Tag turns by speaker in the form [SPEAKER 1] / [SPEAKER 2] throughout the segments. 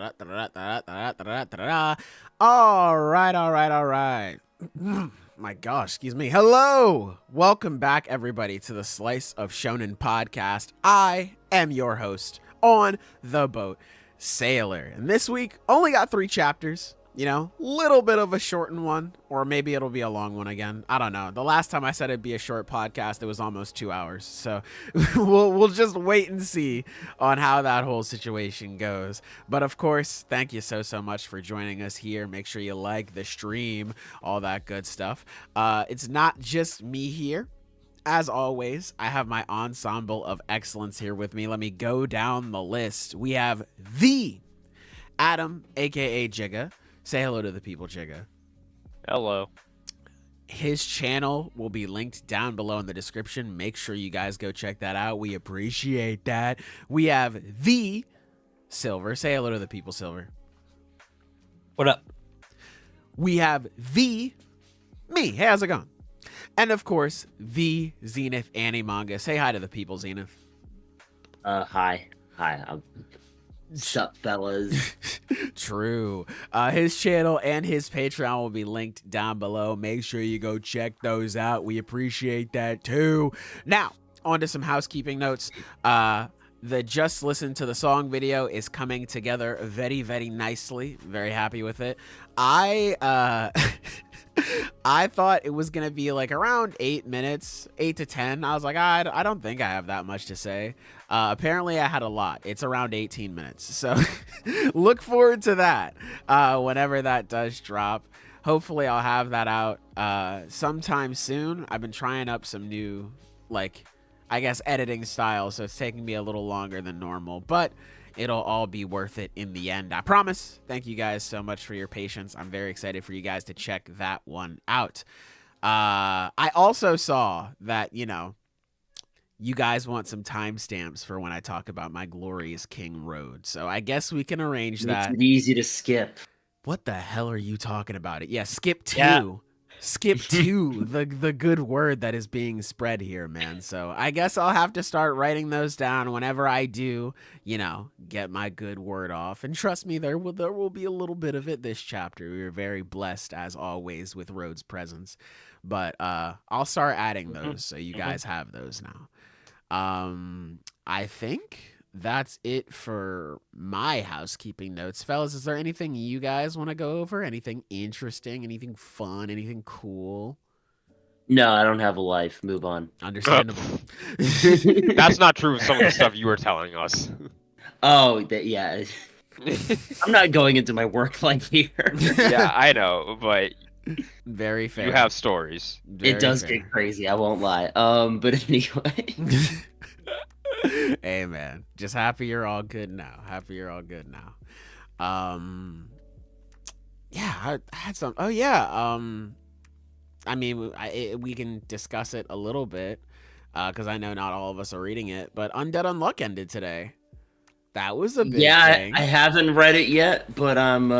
[SPEAKER 1] All right. My gosh, excuse me. Hello. Welcome back, everybody, to the Slice of Shonen Podcast. I am your host on the boat, Sailor. And this week, only got 3 chapters. You know, little bit of a shortened one, or maybe it'll be a long one again. I don't know. The last time I said it'd be a short podcast, it was almost 2 hours. So we'll just wait and see on how that whole situation goes. But of course, thank you so much for joining us here. Make sure you like the stream, all that good stuff. It's not just me here. As always, I have my Ensemble of Excellence here with me. Let me go down the list. We have the Adam, aka Jigga. Say hello to the people, Jigga.
[SPEAKER 2] Hello.
[SPEAKER 1] His channel will be linked down below in the description. Make sure you guys go check that out. We appreciate that. We have the Silver. Say hello to the people, Silver.
[SPEAKER 3] What up?
[SPEAKER 1] We have the me. Hey, how's it going? And of course, the Zenith Animanga. Say hi to the people, Zenith.
[SPEAKER 3] Hi. Sup, fellas?
[SPEAKER 1] True. His channel and his Patreon will be linked down below. Make sure you go check those out. We appreciate that too. Now, on to some housekeeping notes. The Just Listen to the Song video is coming together very, very nicely. Very happy with it. I thought it was going to be like around 8 minutes, 8 to 10. I was like, I don't think I have that much to say. Apparently I had a lot. It's around 18 minutes. So look forward to that whenever that does drop. Hopefully I'll have that out sometime soon. I've been trying up some new, I guess, editing styles. So it's taking me a little longer than normal, but it'll all be worth it in the end. I promise. Thank you guys so much for your patience. I'm very excited for you guys to check that one out. I also saw that, you guys want some timestamps for when I talk about my glorious King Road. So I guess we can arrange that.
[SPEAKER 3] It's easy to skip.
[SPEAKER 1] What the hell are you talking about? Yeah, skip 2.
[SPEAKER 3] Yeah.
[SPEAKER 1] Skip 2, the good word that is being spread here, man. So I guess I'll have to start writing those down whenever I do, get my good word off. And trust me, there will be a little bit of it this chapter. We were very blessed, as always, with Rhodes' presence. But I'll start adding those so you guys have those now. I think that's it for my housekeeping notes. Fellas, is there anything you guys want to go over? Anything interesting? Anything fun? Anything cool?
[SPEAKER 3] No, I don't have a life. Move on.
[SPEAKER 1] Understandable.
[SPEAKER 2] That's not true of some of the stuff you were telling us.
[SPEAKER 3] Oh, yeah. I'm not going into my work life here.
[SPEAKER 2] Yeah, I know, but
[SPEAKER 1] very fair.
[SPEAKER 2] You have stories.
[SPEAKER 3] It does get crazy, I won't lie. But anyway.
[SPEAKER 1] Hey man, just happy you're all good now. Yeah, I had some. Oh yeah. I mean, we can discuss it a little bit because I know not all of us are reading it. But Undead Unluck ended today. That was a big thing.
[SPEAKER 3] I haven't read it yet, but I'm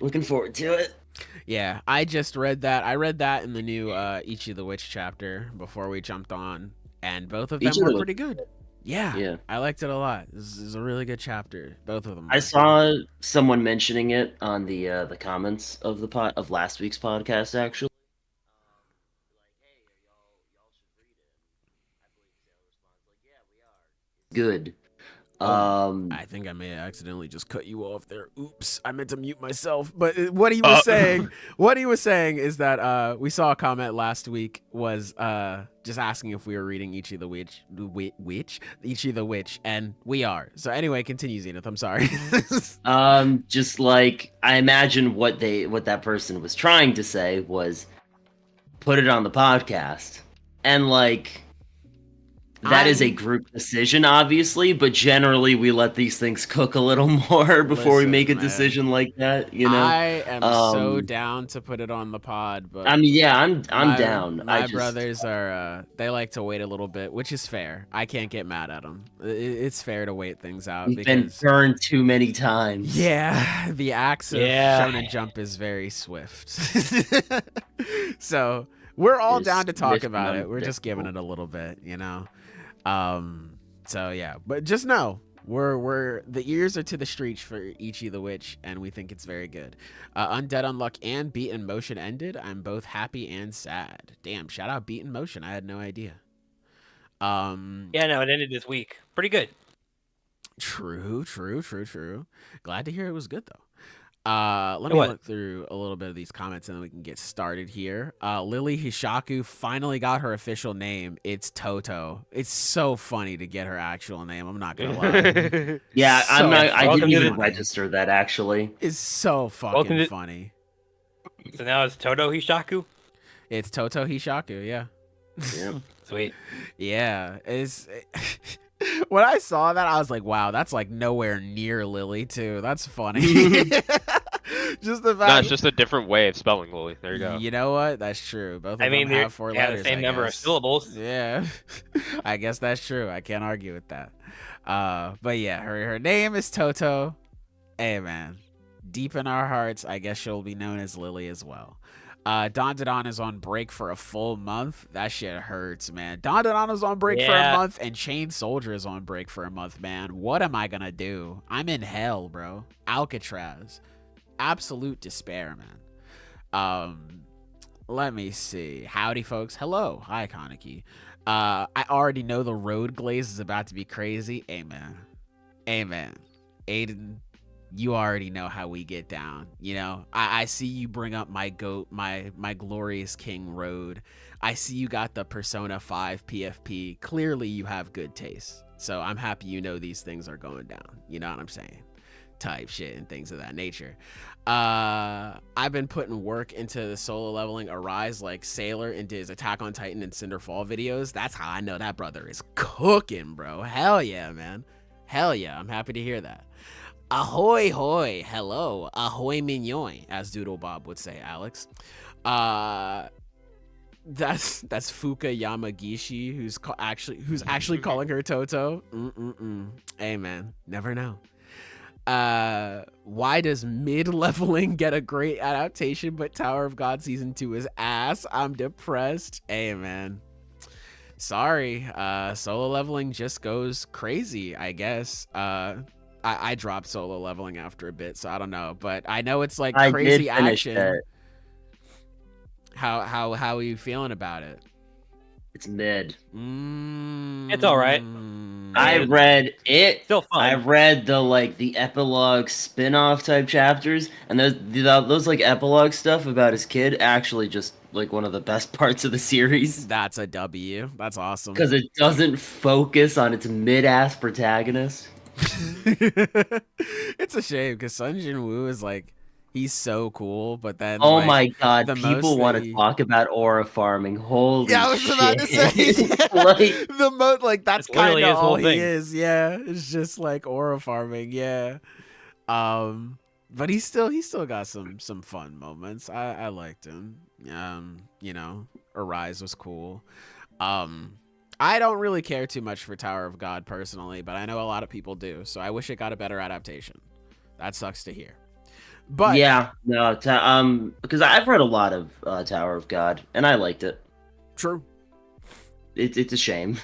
[SPEAKER 3] looking forward to it.
[SPEAKER 1] Yeah, I just read that. I read that in the new Ichi the Witch chapter before we jumped on. And both of them were pretty good. Yeah. I liked it a lot. This is a really good chapter. Both of them.
[SPEAKER 3] I saw someone mentioning it on the comments of of last week's podcast, actually. Good.
[SPEAKER 1] I think I may have accidentally just cut you off there. Oops, I meant to mute myself. But what he was saying is that we saw a comment last week was just asking if we were reading Ichi the Witch, and we are. So anyway, continue, Zenith. I'm sorry.
[SPEAKER 3] Just like I imagine what that person was trying to say was put it on the podcast, and that is a group decision, obviously, but generally we let these things cook a little more before we make a decision like that,
[SPEAKER 1] I am so down to put it on the pod, but
[SPEAKER 3] I mean, yeah, I'm down.
[SPEAKER 1] My brothers are they like to wait a little bit, which is fair. I can't get mad at them. It's fair to wait things out.
[SPEAKER 3] We've been burned too many times.
[SPEAKER 1] Yeah, the axe of Shonen Jump is very swift. So we're all down to talk about it. We're just giving it a little bit, So yeah, but just know We're the ears are to the streets for Ichi the Witch, and we think it's very good. Undead Unluck and Beat in Motion ended. I'm both happy and sad. Damn, shout out Beat in Motion. I had no idea.
[SPEAKER 4] Yeah, no, it ended this week. Pretty good.
[SPEAKER 1] True. Glad to hear it was good though. Let me look through a little bit of these comments and then we can get started here. Lily Hishaku finally got her official name. It's Toto. It's so funny to get her actual name. I'm not gonna lie.
[SPEAKER 3] Yeah,
[SPEAKER 1] So
[SPEAKER 3] I'm not. I didn't
[SPEAKER 1] fucking
[SPEAKER 3] even
[SPEAKER 1] funny.
[SPEAKER 3] register that actually.
[SPEAKER 1] It's so fucking funny.
[SPEAKER 4] So now it's Toto Hishaku?
[SPEAKER 1] It's Toto Hishaku. Yeah.
[SPEAKER 3] Yeah.
[SPEAKER 4] Sweet.
[SPEAKER 1] Yeah. It's. When I saw that, I was like, wow, that's like nowhere near Lily, too. That's funny. Just the fact.
[SPEAKER 2] No, it's just a different way of spelling Lily. There you go.
[SPEAKER 1] You know what? That's true. Both of
[SPEAKER 4] I mean,
[SPEAKER 1] them
[SPEAKER 4] they
[SPEAKER 1] have 4
[SPEAKER 4] have
[SPEAKER 1] letters.
[SPEAKER 4] the same
[SPEAKER 1] I
[SPEAKER 4] number of
[SPEAKER 1] guess.
[SPEAKER 4] syllables.
[SPEAKER 1] Yeah. I guess that's true. I can't argue with that. But yeah, her name is Toto. Hey, man. Deep in our hearts, I guess she'll be known as Lily as well. Dandadan is on break for a full month. That shit hurts, man. Dandadan is on break for a month, and Chain Soldier is on break for a month, man. What am I gonna do? I'm in hell, bro. Alcatraz. Absolute despair, man. Let me see. Howdy, folks. Hello. Hi, Kaneki. I already know the road glaze is about to be crazy. Amen. Aiden, you already know how we get down. You know, I see you bring up my goat, my glorious king road. I see you got the Persona 5 PFP. Clearly you have good taste. So I'm happy you know these things are going down. You know what I'm saying? Type shit and things of that nature. I've been putting work into the solo leveling Arise like Sailor into his Attack on Titan and Cinderfall videos. That's how I know that brother is cooking, bro. Hell yeah, man. Hell yeah. I'm happy to hear that. Ahoy hoy, hello, ahoy mignon, as Doodle Bob would say, Alex. That's Fuka Yamagishi, who's actually calling her Toto. Hey man, never know. Why does mid-leveling get a great adaptation, but Tower of God Season 2 is ass? I'm depressed. Hey man. Sorry, solo leveling just goes crazy, I guess. I dropped solo leveling after a bit, so I don't know, but I know it's like crazy action.
[SPEAKER 3] It.
[SPEAKER 1] How are you feeling about it?
[SPEAKER 3] It's mid.
[SPEAKER 4] It's all right.
[SPEAKER 3] I read it.
[SPEAKER 4] Still fun.
[SPEAKER 3] I read the epilogue spin-off type chapters, and those like epilogue stuff about his kid actually just like one of the best parts of the series.
[SPEAKER 1] That's a W. That's awesome.
[SPEAKER 3] Because it doesn't focus on its mid-ass protagonist.
[SPEAKER 1] It's a shame because Sun Jin Woo is like, he's so cool, but then
[SPEAKER 3] oh my god,
[SPEAKER 1] the
[SPEAKER 3] people want to talk about aura farming. Holy
[SPEAKER 1] I was
[SPEAKER 3] shit.
[SPEAKER 1] about to say that's kind of all he is. Yeah, it's just like aura farming. Yeah, but he still got some fun moments. I liked him. You know, Arise was cool. I don't really care too much for Tower of God personally, but I know a lot of people do, so I wish it got a better adaptation. That sucks to hear. But
[SPEAKER 3] yeah, no, because I've read a lot of Tower of God, and I liked it.
[SPEAKER 1] True.
[SPEAKER 3] It's a shame.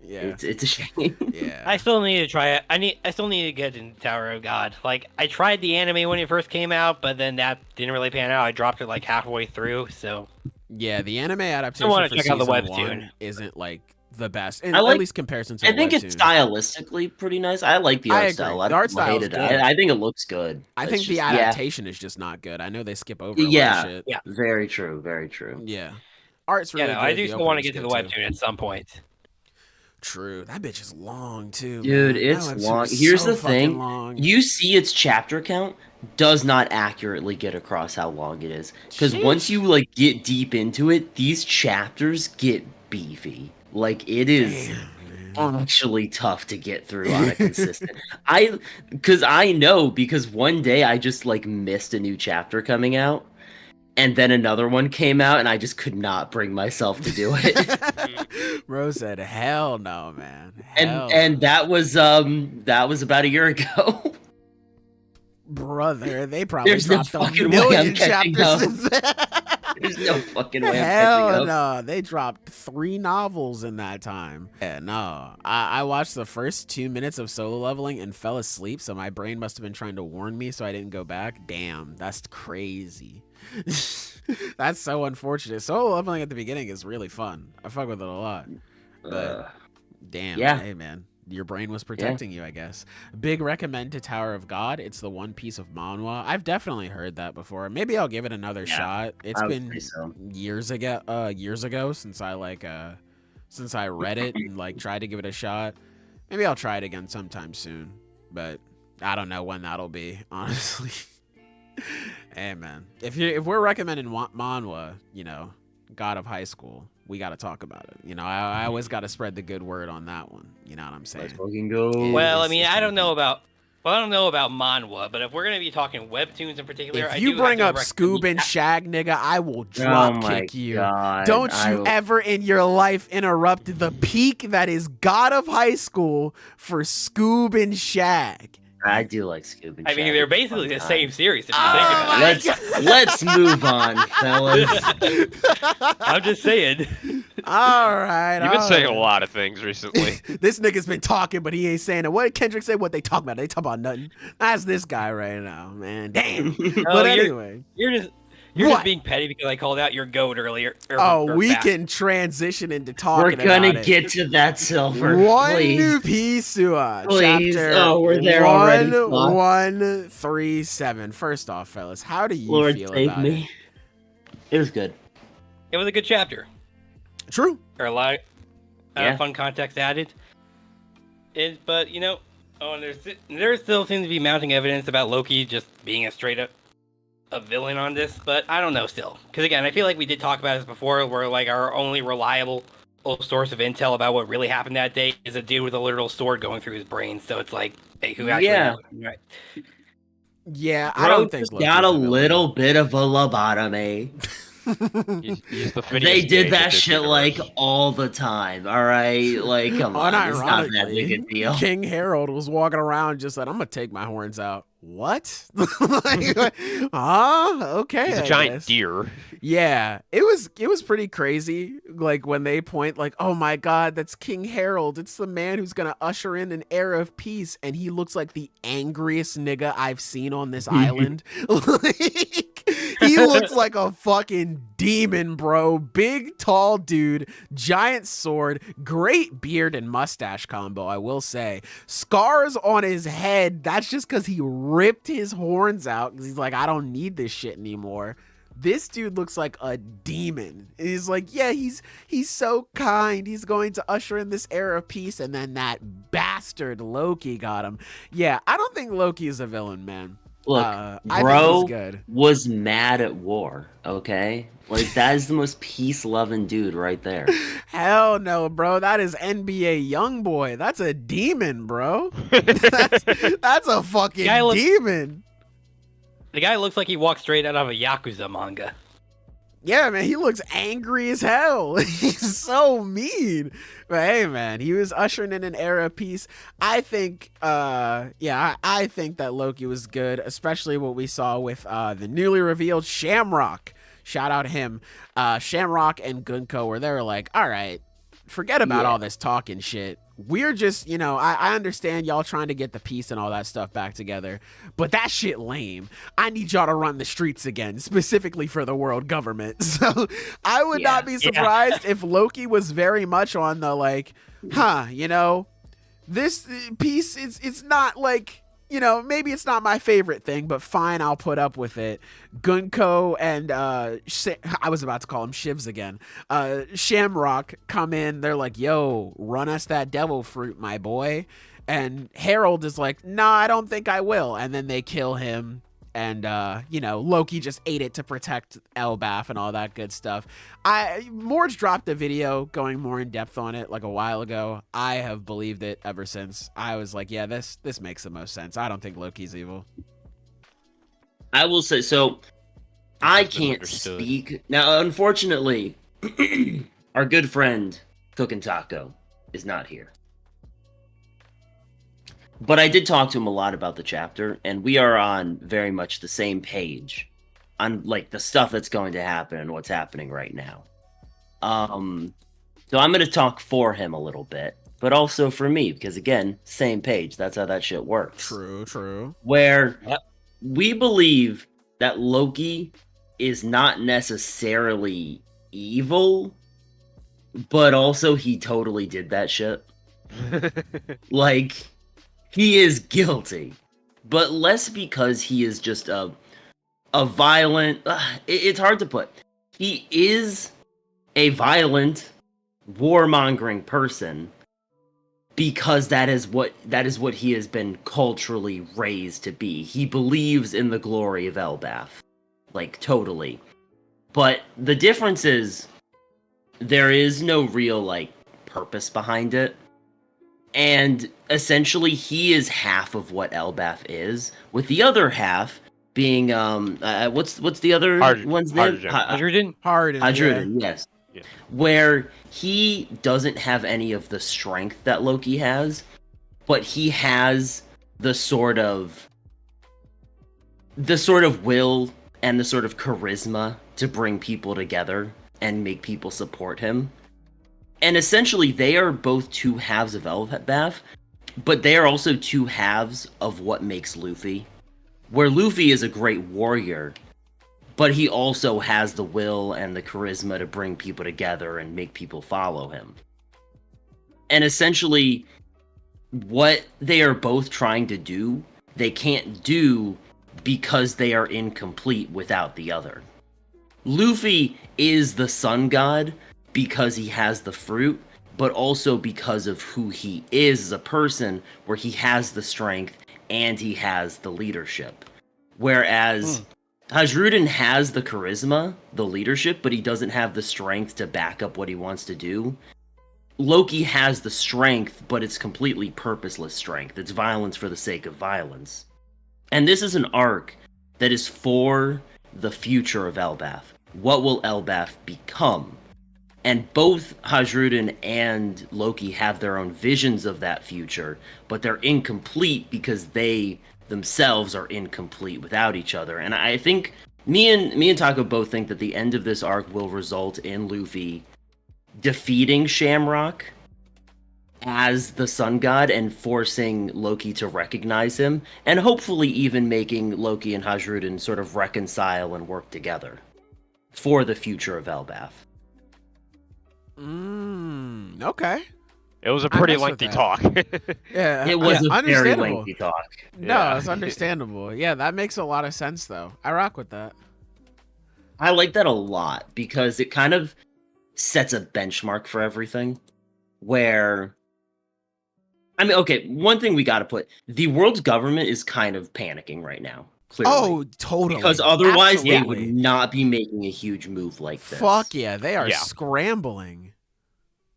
[SPEAKER 1] Yeah,
[SPEAKER 3] it's a shame.
[SPEAKER 1] Yeah,
[SPEAKER 4] I still need to try it. I still need to get into Tower of God. Like I tried the anime when it first came out, but then that didn't really pan out. I dropped it like halfway through, so.
[SPEAKER 1] Yeah, the anime adaptation for
[SPEAKER 4] check out the
[SPEAKER 1] season
[SPEAKER 4] webtoon.
[SPEAKER 1] 1 isn't like the best,
[SPEAKER 3] I like,
[SPEAKER 1] at least comparison to
[SPEAKER 3] I
[SPEAKER 1] the
[SPEAKER 3] think
[SPEAKER 1] webtoon.
[SPEAKER 3] It's stylistically pretty nice. I like the art style.
[SPEAKER 1] The art style is good.
[SPEAKER 3] I think it looks good.
[SPEAKER 1] I think the adaptation is just not good. I know they skip over a lot of shit.
[SPEAKER 4] Yeah,
[SPEAKER 3] very true, very true.
[SPEAKER 1] Yeah, art's really good.
[SPEAKER 4] I do still want to get to the webtoon at some point.
[SPEAKER 1] True, that bitch is long too,
[SPEAKER 3] dude.
[SPEAKER 1] Man.
[SPEAKER 3] It's long. Here's the thing:
[SPEAKER 1] long.
[SPEAKER 3] you see its chapter count does not accurately get across how long it is, because once you like get deep into it, these chapters get beefy. Like it is actually tough to get through on a consistent. Because one day I just like missed a new chapter coming out. And then another one came out, and I just could not bring myself to do it.
[SPEAKER 1] Bro said, "Hell no, man."
[SPEAKER 3] And that was about a year ago.
[SPEAKER 1] Brother, they probably
[SPEAKER 3] There's no
[SPEAKER 1] dropped a
[SPEAKER 3] fucking way I'm
[SPEAKER 1] million
[SPEAKER 3] catching
[SPEAKER 1] chapters
[SPEAKER 3] up.
[SPEAKER 1] since then.
[SPEAKER 3] There's no fucking way I'm
[SPEAKER 1] Hell
[SPEAKER 3] catching up.
[SPEAKER 1] no. They dropped 3 novels in that time. Yeah, no. I watched the first 2 minutes of solo leveling and fell asleep, so my brain must have been trying to warn me so I didn't go back. Damn, that's crazy. That's so unfortunate. Solo leveling at the beginning is really fun. I fuck with it a lot. But damn,
[SPEAKER 3] yeah.
[SPEAKER 1] Hey man. Your brain was protecting you, I guess. Big recommend to Tower of God. It's the one piece of manhwa. I've definitely heard that before. Maybe I'll give it another shot. It's been years ago since I read it and like tried to give it a shot. Maybe I'll try it again sometime soon, but I don't know when that'll be, honestly. Hey man, if we're recommending manhwa, you know, God of High School, we got to talk about it. You know, I always got to spread the good word on that one. You know what I'm saying?
[SPEAKER 3] Let's fucking go.
[SPEAKER 4] Well, I mean, I don't know about manhwa, but if we're gonna be talking webtoons in particular,
[SPEAKER 1] if you bring up Scoob and Shag, nigga, I will drop kick you.
[SPEAKER 3] God.
[SPEAKER 1] Don't you ever in your life interrupt the peak that is God of High School for Scoob and Shag.
[SPEAKER 3] I do like Scoob and Shag.
[SPEAKER 4] I mean, they're basically the same series if you think about
[SPEAKER 3] it. Let's move on, fellas.
[SPEAKER 4] I'm just saying.
[SPEAKER 1] All right.
[SPEAKER 2] You've been saying a lot of things recently.
[SPEAKER 1] This nigga's been talking, but he ain't saying it. What did Kendrick say? What they talk about? They talk about nothing. That's this guy right now, man. Damn. But anyway.
[SPEAKER 4] You're just being petty because I called out your goat earlier.
[SPEAKER 1] We can transition into talking
[SPEAKER 3] We're gonna
[SPEAKER 1] about
[SPEAKER 3] get to that, Silver.
[SPEAKER 1] One
[SPEAKER 3] please.
[SPEAKER 1] New Piece
[SPEAKER 3] Please.
[SPEAKER 1] Chapter.
[SPEAKER 3] Oh, we're there already.
[SPEAKER 1] 137. First off, fellas, how do you
[SPEAKER 3] Lord
[SPEAKER 1] feel
[SPEAKER 3] save
[SPEAKER 1] about
[SPEAKER 3] me. It was good.
[SPEAKER 4] It was a good chapter.
[SPEAKER 1] True.
[SPEAKER 4] Or a lot of fun context added. But you know, there still seems to be mounting evidence about Loki just being a straight up a villain on this, but I don't know still. Because again, I feel like we did talk about this before, where like our only reliable source of intel about what really happened that day is a dude with a literal sword going through his brain. So it's like, hey, who actually knows? Right?
[SPEAKER 1] Yeah, I don't think
[SPEAKER 3] Loki's got a little bit of a lobotomy. They did that shit like all the time. All right, like come on, it's not that big a deal.
[SPEAKER 1] King Harold was walking around just like, I'm gonna take my horns out. What? Okay.
[SPEAKER 2] He's a giant deer.
[SPEAKER 1] Yeah, it was pretty crazy. Like when they point, like, oh my God, that's King Harold. It's the man who's gonna usher in an era of peace, and he looks like the angriest nigga I've seen on this island. Like, he looks like a fucking demon, bro. Big, tall dude, giant sword, great beard and mustache combo, I will say. Scars on his head. That's just because he ripped his horns out because he's like, I don't need this shit anymore. This dude looks like a demon. He's like, yeah, he's so kind. He's going to usher in this era of peace. And then that bastard Loki got him. Yeah, I don't think Loki is a villain, man.
[SPEAKER 3] Look, bro was mad at war, okay? Like, that is the most peace-loving dude right there.
[SPEAKER 1] Hell no, bro. That is NBA Youngboy. That's a demon, bro. That's a fucking demon.
[SPEAKER 4] The guy looks like he walked straight out of a Yakuza manga.
[SPEAKER 1] Yeah, man, he looks angry as hell. He's so mean. But hey, man, he was ushering in an era of peace. I think, I think that Loki was good, especially what we saw with the newly revealed Shamrock. Shout out him. Shamrock and Gunko, where they were like, all right, forget about all this talking shit. We're just, you know, I understand y'all trying to get the peace and all that stuff back together, but that shit lame. I need y'all to run the streets again, specifically for the world government. So I would not be surprised if Loki was very much on the like, you know, this peace, it's not like, you know, maybe it's not my favorite thing, but fine, I'll put up with it. Gunko and I was about to call him Shivs again. Shamrock come in. They're like, yo, run us that devil fruit, my boy. And Harold is like, nah, I don't think I will. And then they kill him. And, you know, Loki just ate it to protect Elbaf and all that good stuff. Morge dropped a video going more in depth on it like a while ago. I have believed it ever since. I was like, yeah, this makes the most sense. I don't think Loki's evil.
[SPEAKER 3] I will say, so I can't speak. Now, unfortunately, our good friend Cookin' Taco is not here. But I did talk to him a lot about the chapter, and we are on very much the same page on like the stuff that's going to happen and what's happening right now. So I'm going to talk for him a little bit, but also for me, because again, same page. That's how that shit works.
[SPEAKER 1] True.
[SPEAKER 3] Where we believe that Loki is not necessarily evil, but also he totally did that shit. Like, he is guilty, but less because he is just a violent... it's hard to put. He is a violent, warmongering person because that is what he has been culturally raised to be. He believes in the glory of Elbaf. Like, totally. But the difference is there is no real, like, purpose behind it. And essentially, he is half of what Elbaf is, with the other half being what's the other one's name?
[SPEAKER 4] Hajrudin.
[SPEAKER 3] Hajrudin, yes.
[SPEAKER 2] Yeah.
[SPEAKER 3] Where he doesn't have any of the strength that Loki has, but he has the sort of will and the sort of charisma to bring people together and make people support him. And essentially, they are both two halves of Elbaf, but they are also two halves of what makes Luffy. Where Luffy is a great warrior, but he also has the will and the charisma to bring people together and make people follow him. And essentially, what they are both trying to do, they can't do because they are incomplete without the other. Luffy is the sun god because he has the fruit, but also because of who he is as a person, where he has the strength and he has the leadership. Whereas Hajrudin has the charisma, the leadership, but he doesn't have the strength to back up what he wants to do. Loki has the strength, but it's completely purposeless strength. It's violence for the sake of violence. And this is an arc that is for the future of Elbaf. What will Elbaf become? And both Hajrudin and Loki have their own visions of that future, but they're incomplete because they themselves are incomplete without each other. And I think me and Taco both think that the end of this arc will result in Luffy defeating Shamrock as the sun god and forcing Loki to recognize him, and hopefully even making Loki and Hajrudin sort of reconcile and work together for the future of Elbaf.
[SPEAKER 1] Okay.
[SPEAKER 2] It was a pretty lengthy talk.
[SPEAKER 1] Yeah,
[SPEAKER 3] It was a very
[SPEAKER 1] understandable.
[SPEAKER 3] lengthy talk.
[SPEAKER 1] No,
[SPEAKER 2] Yeah.
[SPEAKER 1] it's understandable. Yeah, that makes a lot of sense, though. I rock with that.
[SPEAKER 3] I like that a lot because it kind of sets a benchmark for everything. Where, I mean, okay, one thing we got to put: the world's government is kind of panicking right now. Clearly.
[SPEAKER 1] Oh, totally.
[SPEAKER 3] Because otherwise
[SPEAKER 1] Absolutely.
[SPEAKER 3] they would not be making a huge move like this.
[SPEAKER 1] Fuck yeah, they are
[SPEAKER 2] Yeah.
[SPEAKER 1] scrambling.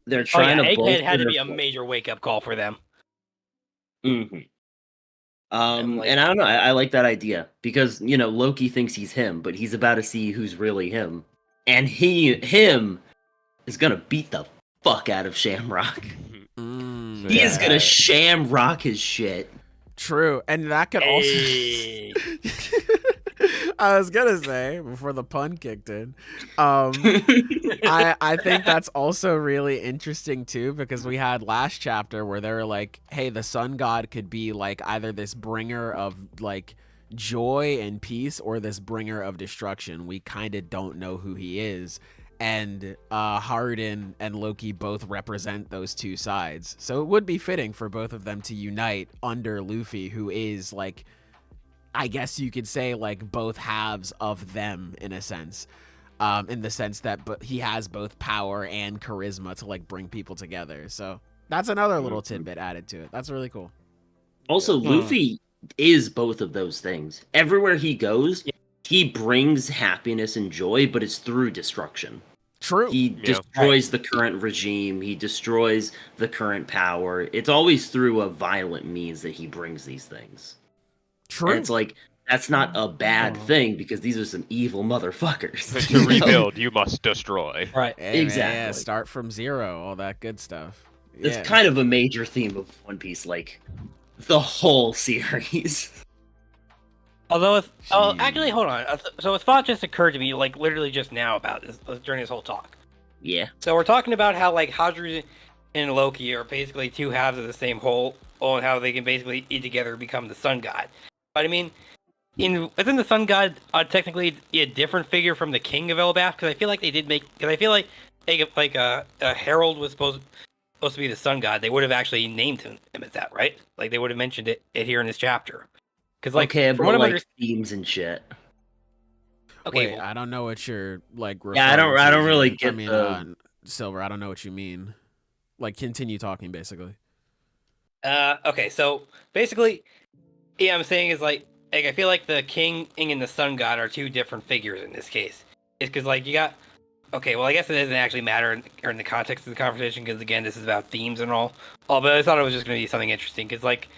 [SPEAKER 3] They're trying to
[SPEAKER 4] Egghead had to
[SPEAKER 3] bolster
[SPEAKER 4] be a
[SPEAKER 3] their-
[SPEAKER 4] major wake-up call for them.
[SPEAKER 3] Mhm.
[SPEAKER 4] And, like-
[SPEAKER 3] And I don't know, I like that idea because, you know, Loki thinks he's him, but he's about to see who's really him. And him is gonna beat the fuck out of Shamrock. He is gonna Shamrock his shit.
[SPEAKER 1] True, and that could also.
[SPEAKER 4] Hey.
[SPEAKER 1] I was gonna say before the pun kicked in. I think that's also really interesting too, because we had last chapter where they were like, hey, the sun god could be like either this bringer of like joy and peace or this bringer of destruction. We kind of don't know who he is. And Hajrudin and Loki both represent those two sides. So it would be fitting for both of them to unite under Luffy, who is like, I guess you could say like both halves of them in a sense. In the sense that he has both power and charisma to like bring people together. So that's another little tidbit added to it. That's really cool.
[SPEAKER 3] Also, Luffy is both of those things. Everywhere he goes, he brings happiness and joy, but it's through destruction.
[SPEAKER 1] True.
[SPEAKER 3] He destroys the current regime. He destroys the current power. It's always through a violent means that he brings these things.
[SPEAKER 1] True.
[SPEAKER 3] And it's like, that's not a bad thing because these are some evil motherfuckers.
[SPEAKER 2] To rebuild, you must destroy.
[SPEAKER 4] Right.
[SPEAKER 1] Hey, man,
[SPEAKER 3] exactly.
[SPEAKER 1] yeah, start from zero, all that good stuff.
[SPEAKER 3] It's
[SPEAKER 1] Yeah.
[SPEAKER 3] kind of a major theme of One Piece, like, the whole series.
[SPEAKER 4] Although it's
[SPEAKER 1] Jeez.
[SPEAKER 4] actually, hold on. So a thought just occurred to me, like literally just now about this during this whole talk.
[SPEAKER 3] Yeah.
[SPEAKER 4] So we're talking about how like Hajrudin and Loki are basically two halves of the same whole, and how they can basically eat together and become the sun god. But I mean, within the sun god, technically a different figure from the king of Elbaf, because I feel like they did make. Because I feel like a herald was supposed to be the sun god. They would have actually named him as that, right? Like they would have mentioned it here in this chapter. Because like,
[SPEAKER 3] okay,
[SPEAKER 4] from
[SPEAKER 3] but
[SPEAKER 4] what I'm
[SPEAKER 3] like themes and shit.
[SPEAKER 4] Okay,
[SPEAKER 1] Wait, I don't know what you're like.
[SPEAKER 3] Yeah, I don't really
[SPEAKER 1] I
[SPEAKER 3] get
[SPEAKER 1] mean,
[SPEAKER 3] the.
[SPEAKER 1] Silver. I don't know what you mean. Like, continue talking, basically.
[SPEAKER 4] Okay, so basically, yeah, I'm saying is like I feel like the king and the sun god are two different figures in this case. It's because like you got. Okay, well I guess it doesn't actually matter in the context of the conversation because again this is about themes and all. But I thought it was just going to be something interesting because like,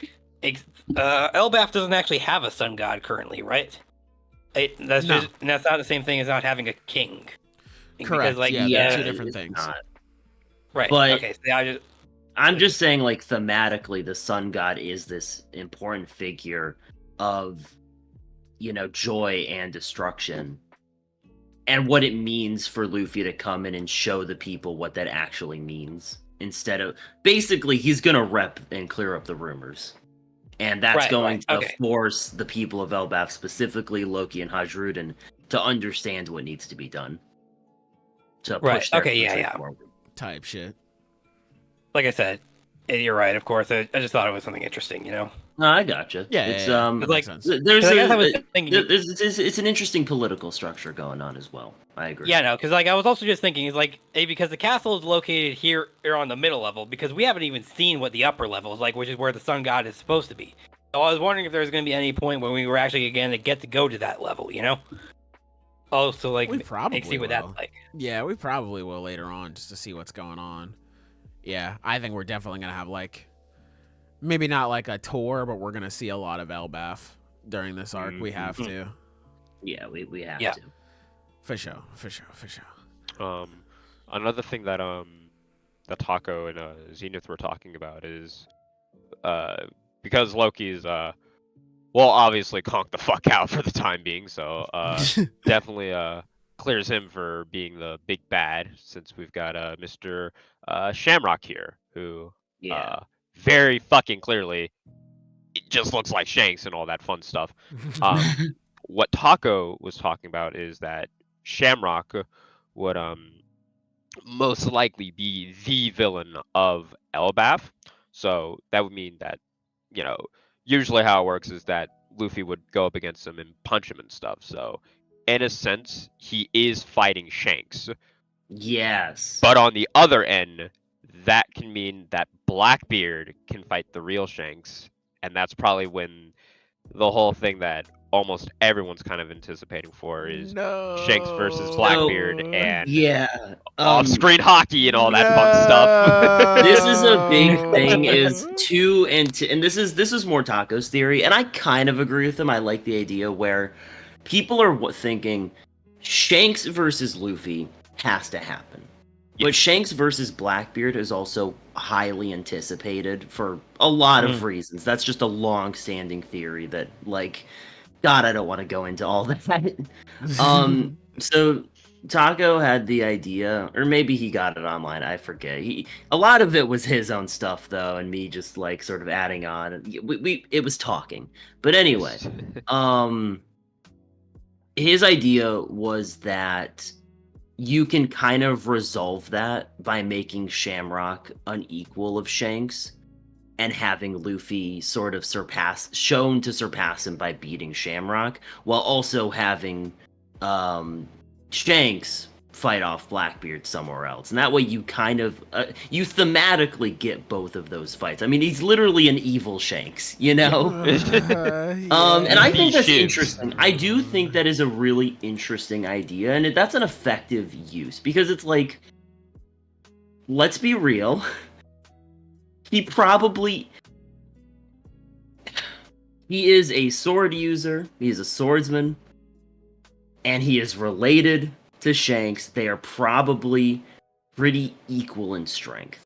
[SPEAKER 4] Elbaf doesn't actually have a sun god currently, right? That's not the same thing as not having a king.
[SPEAKER 1] Correct.
[SPEAKER 4] Because, like,
[SPEAKER 1] yeah, two different things.
[SPEAKER 3] Not.
[SPEAKER 4] Right.
[SPEAKER 3] But
[SPEAKER 4] okay. So
[SPEAKER 3] I'm just saying, like, thematically, the sun god is this important figure of, joy and destruction. And what it means for Luffy to come in and show the people what that actually means. Instead of... Basically, he's going to rep and clear up the rumors. And that's going to force the people of Elbaf, specifically Loki and Hajrudin, to understand what needs to be done. To push their forward.
[SPEAKER 1] Type shit.
[SPEAKER 3] Like
[SPEAKER 4] I said, you're right. Of course, I just thought it was something interesting.
[SPEAKER 3] No, I gotcha.
[SPEAKER 1] Yeah,
[SPEAKER 3] it's
[SPEAKER 1] that makes sense.
[SPEAKER 3] It's an interesting political structure going on as well. I agree.
[SPEAKER 4] Yeah, no, because like I was also just thinking is like, because the castle is located here on the middle level, because we haven't even seen what the upper level is like, which is where the sun god is supposed to be. So I was wondering if there was going to be any point when we were actually to get to go to that level, Oh, so like
[SPEAKER 1] we probably
[SPEAKER 4] see what that's like.
[SPEAKER 1] Yeah, we probably will later on just to see what's going on. Yeah, I think we're definitely gonna have like, maybe not like a tour, but we're gonna see a lot of Elbaf during this arc. We have to.
[SPEAKER 3] Yeah, we have to.
[SPEAKER 1] For sure.
[SPEAKER 2] Another thing that that Taco and Zenith were talking about is because Loki's obviously conked the fuck out for the time being, so definitely clears him for being the big bad, since we've got Mr. Shamrock here, who very fucking clearly it just looks like Shanks and all that fun stuff. What Taco was talking about is that Shamrock would most likely be the villain of Elbaf, so that would mean that, usually how it works is that Luffy would go up against him and punch him and stuff. So, in a sense, he is fighting Shanks.
[SPEAKER 3] Yes.
[SPEAKER 2] But on the other end, that can mean that Blackbeard can fight the real Shanks. And that's probably when the whole thing that almost everyone's kind of anticipating for is Shanks versus Blackbeard and off-screen hockey and all that fun stuff.
[SPEAKER 3] This is a big thing. And this is more Taco's theory, and I kind of agree with him. I like the idea where people are thinking Shanks versus Luffy has to happen. But Shanks versus Blackbeard is also highly anticipated for a lot of reasons. That's just a long-standing theory that, like, God, I don't want to go into all that. So Taco had the idea, or maybe he got it online, I forget. A lot of it was his own stuff, though, and me just, like, sort of adding on. It was talking. But anyway, his idea was that you can kind of resolve that by making Shamrock an equal of Shanks and having Luffy sort of shown to surpass him by beating Shamrock, while also having Shanks fight off Blackbeard somewhere else. And that way you kind of, you thematically get both of those fights. I mean, he's literally an evil Shanks, And I think that's interesting. I do think that is a really interesting idea, and that's an effective use, because it's like, let's be real. He is a sword user, he is a swordsman, and he is related to Shanks. They are probably pretty equal in strength.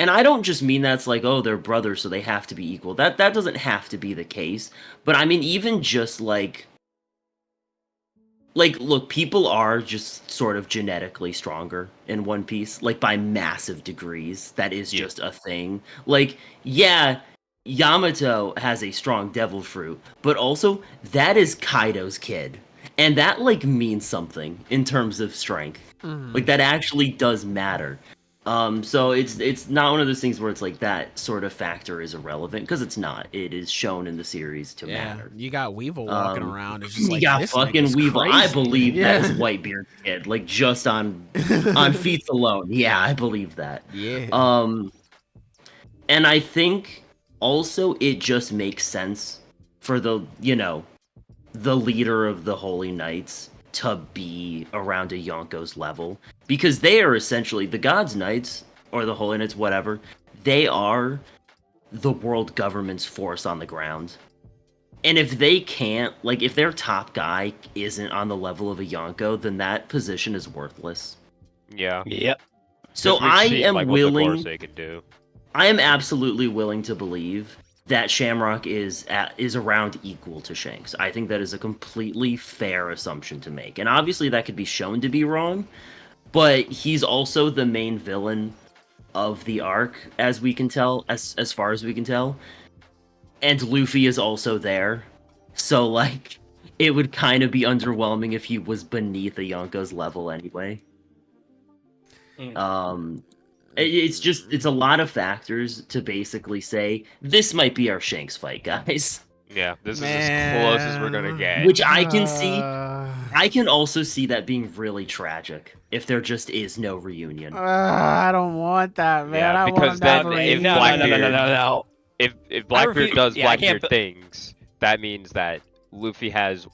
[SPEAKER 3] And I don't just mean that's like, oh, they're brothers, so they have to be equal. That doesn't have to be the case. But I mean, even just like, look, people are just sort of genetically stronger in One Piece, like by massive degrees. That is just a thing. Like, yeah, Yamato has a strong devil fruit, but also that is Kaido's kid. And that like means something in terms of strength. Like that actually does matter. So it's not one of those things where it's like that sort of factor is irrelevant, because it's not. It is shown in the series to matter.
[SPEAKER 1] You got Weevil walking around. It's just like,
[SPEAKER 3] you got
[SPEAKER 1] this
[SPEAKER 3] fucking
[SPEAKER 1] nigga's
[SPEAKER 3] Weevil.
[SPEAKER 1] crazy.
[SPEAKER 3] I believe that is Whitebeard's kid, like just on feats alone. Yeah, I believe that.
[SPEAKER 1] Yeah.
[SPEAKER 3] And I think also it just makes sense for the leader of the Holy Knights to be around a Yonko's level, because they are essentially the God's Knights, or the Holy Knights, whatever. They are the world government's force on the ground. And if they can't, like, if their top guy isn't on the level of a Yonko, then that position is worthless.
[SPEAKER 2] Yeah.
[SPEAKER 4] Yep.
[SPEAKER 3] So I am
[SPEAKER 2] like
[SPEAKER 3] willing.
[SPEAKER 2] What the Gorosei could do.
[SPEAKER 3] I am absolutely willing to believe that Shamrock is around equal to Shanks. I think that is a completely fair assumption to make. And obviously that could be shown to be wrong, but he's also the main villain of the arc, as we can tell, as far as we can tell. And Luffy is also there. So, like, it would kind of be underwhelming if he was beneath a Yonko's level anyway. It's a lot of factors to basically say, this might be our Shanks fight, guys.
[SPEAKER 2] Yeah, this is as close as we're gonna get.
[SPEAKER 3] Which I can see. I can also see that being really tragic if there just is no reunion.
[SPEAKER 1] I don't want that, man.
[SPEAKER 2] Yeah,
[SPEAKER 1] I
[SPEAKER 2] because
[SPEAKER 1] want that
[SPEAKER 2] then if
[SPEAKER 4] no.
[SPEAKER 2] if Blackbeard does
[SPEAKER 4] I can't
[SPEAKER 2] Blackbeard things, that means that Luffy has,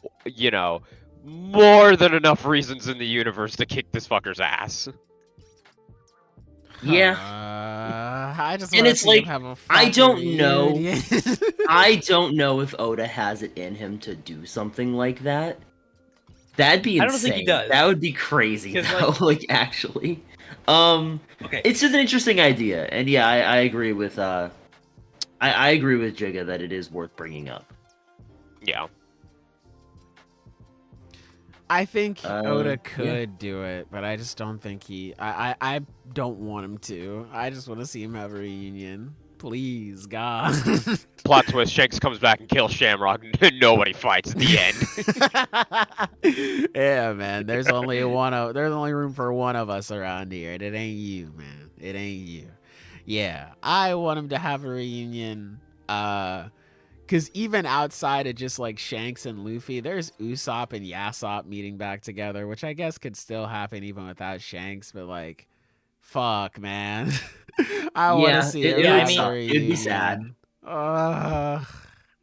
[SPEAKER 2] more than enough reasons in the universe to kick this fucker's ass.
[SPEAKER 3] Yeah.
[SPEAKER 1] I just
[SPEAKER 3] And
[SPEAKER 1] wanna
[SPEAKER 3] it's
[SPEAKER 1] see him
[SPEAKER 3] like,
[SPEAKER 1] have a
[SPEAKER 3] I
[SPEAKER 1] fucking
[SPEAKER 3] don't know.
[SPEAKER 1] reunion.
[SPEAKER 3] I don't know if Oda has it in him to do something like that. That'd be insane.
[SPEAKER 4] I don't think he does.
[SPEAKER 3] That would be crazy,
[SPEAKER 4] 'Cause,
[SPEAKER 3] though, like actually.
[SPEAKER 4] Okay.
[SPEAKER 3] It's just an interesting idea, and yeah, I agree with I agree with Jigga that it is worth bringing up.
[SPEAKER 2] Yeah.
[SPEAKER 1] I think Oda
[SPEAKER 3] yeah.
[SPEAKER 1] could do it, but I just don't think I don't want him to. I just want to see him have a reunion. Please, God.
[SPEAKER 2] Plot twist: Shanks comes back and kills Shamrock. Nobody fights at the end.
[SPEAKER 1] Yeah, man. There's only room for one of us around here, and it ain't you, man. It ain't you. Yeah, I want him to have a reunion. Because even outside of just like Shanks and Luffy, there's Usopp and Yasopp meeting back together, which I guess could still happen even without Shanks. But like, fuck, man. I want to see it.
[SPEAKER 3] It'd be sad.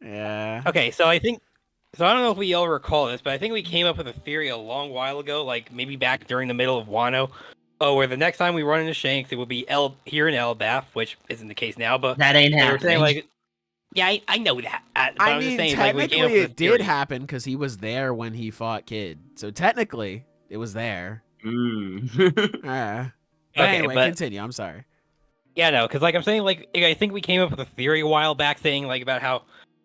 [SPEAKER 1] Yeah.
[SPEAKER 4] Okay, so I don't know if we all recall this, but I think we came up with a theory a long while ago, like maybe back during the middle of Wano, where the next time we run into Shanks, it would be here in Elbaf, which isn't the case now, but
[SPEAKER 3] That ain't
[SPEAKER 4] they were
[SPEAKER 3] happening.
[SPEAKER 4] saying like, yeah, I know that. But
[SPEAKER 1] I
[SPEAKER 4] I'm
[SPEAKER 1] mean,
[SPEAKER 4] just saying, like, we came up
[SPEAKER 1] technically
[SPEAKER 4] with a
[SPEAKER 1] it did
[SPEAKER 4] theory.
[SPEAKER 1] happen because he was there when he fought Kid. So technically it was there.
[SPEAKER 3] Mm.
[SPEAKER 1] But
[SPEAKER 4] Okay,
[SPEAKER 1] anyway,
[SPEAKER 4] but-
[SPEAKER 1] continue. I'm sorry.
[SPEAKER 4] Yeah, no, because like I'm saying, like I think we came up with a theory a while back, saying like about how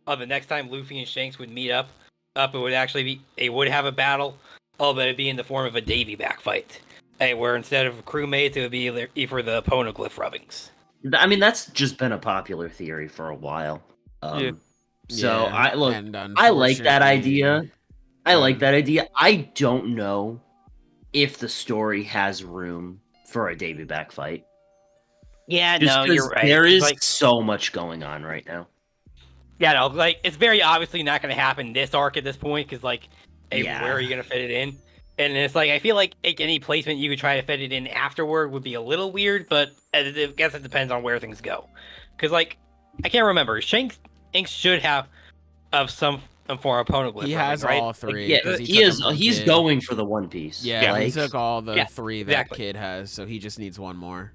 [SPEAKER 4] the next time Luffy and Shanks would meet up, it would actually be they would have a battle, but it'd be in the form of a Davy back fight, where instead of crewmates, it would be for the poneglyph rubbings.
[SPEAKER 3] I mean, that's just been a popular theory for a while.
[SPEAKER 2] Yeah.
[SPEAKER 3] So
[SPEAKER 1] Yeah,
[SPEAKER 3] I
[SPEAKER 1] and
[SPEAKER 3] I like that
[SPEAKER 1] unfortunately-
[SPEAKER 3] idea. I like that idea. I don't know if the story has room for a Davy back fight.
[SPEAKER 4] Yeah,
[SPEAKER 3] Just
[SPEAKER 4] no,
[SPEAKER 3] 'cause
[SPEAKER 4] you're right.
[SPEAKER 3] there is
[SPEAKER 4] Like,
[SPEAKER 3] so much going on right now.
[SPEAKER 4] yeah, no, like it's very obviously not going to happen this arc at this point, because like,
[SPEAKER 3] Yeah.
[SPEAKER 4] where are you going to fit it in? And it's like I feel like any placement you could try to fit it in afterward would be a little weird, but I guess it depends on where things go. Because like, I can't remember. Shanks should have some form of poneglyph.
[SPEAKER 1] He
[SPEAKER 4] rubbing,
[SPEAKER 1] has
[SPEAKER 4] right?
[SPEAKER 1] all three.
[SPEAKER 3] Yeah,
[SPEAKER 1] 'cause
[SPEAKER 3] he
[SPEAKER 1] took
[SPEAKER 3] is.
[SPEAKER 1] them from
[SPEAKER 3] He's
[SPEAKER 1] Kid.
[SPEAKER 3] going for the One Piece.
[SPEAKER 1] Yeah, he
[SPEAKER 3] like,
[SPEAKER 1] took all the
[SPEAKER 4] yeah,
[SPEAKER 1] three that
[SPEAKER 4] exactly.
[SPEAKER 1] Kid has, so he just needs one more.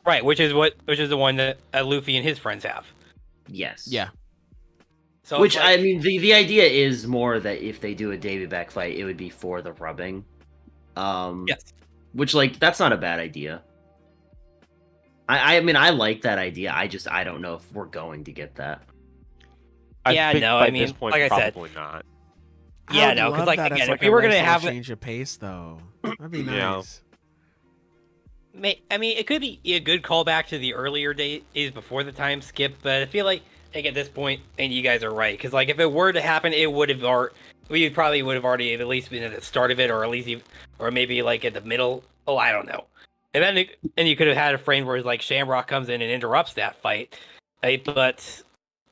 [SPEAKER 4] Right, which is the one that Luffy and his friends have.
[SPEAKER 3] yes.
[SPEAKER 1] Yeah.
[SPEAKER 4] So
[SPEAKER 3] Which
[SPEAKER 4] it's like,
[SPEAKER 3] I mean, the idea is more that if they do a Davy back fight, it would be for the rubbing.
[SPEAKER 4] yes.
[SPEAKER 3] Which like that's not a bad idea. I mean, I like that idea. I don't know if we're going to get that.
[SPEAKER 4] Yeah,
[SPEAKER 2] think
[SPEAKER 4] no,
[SPEAKER 2] by
[SPEAKER 4] I mean,
[SPEAKER 2] this point,
[SPEAKER 4] like I said-
[SPEAKER 2] probably not.
[SPEAKER 4] Yeah,
[SPEAKER 1] I would
[SPEAKER 4] no, 'cause,
[SPEAKER 1] love
[SPEAKER 4] like,
[SPEAKER 1] that as,
[SPEAKER 4] again, if
[SPEAKER 1] like,
[SPEAKER 4] we
[SPEAKER 1] a
[SPEAKER 4] were gonna
[SPEAKER 1] nice
[SPEAKER 4] have
[SPEAKER 1] little
[SPEAKER 4] it-
[SPEAKER 1] change of pace, though, that'd be
[SPEAKER 2] Yeah.
[SPEAKER 1] nice.
[SPEAKER 4] I mean, it could be a good callback to the earlier days before the time skip, but I feel like at this point, and you guys are right, because like if it were to happen, it would have we probably would have already at least been at the start of it, or at least or maybe like at the middle. Oh, I don't know. And then you could have had a frame where like Shamrock comes in and interrupts that fight. Right? But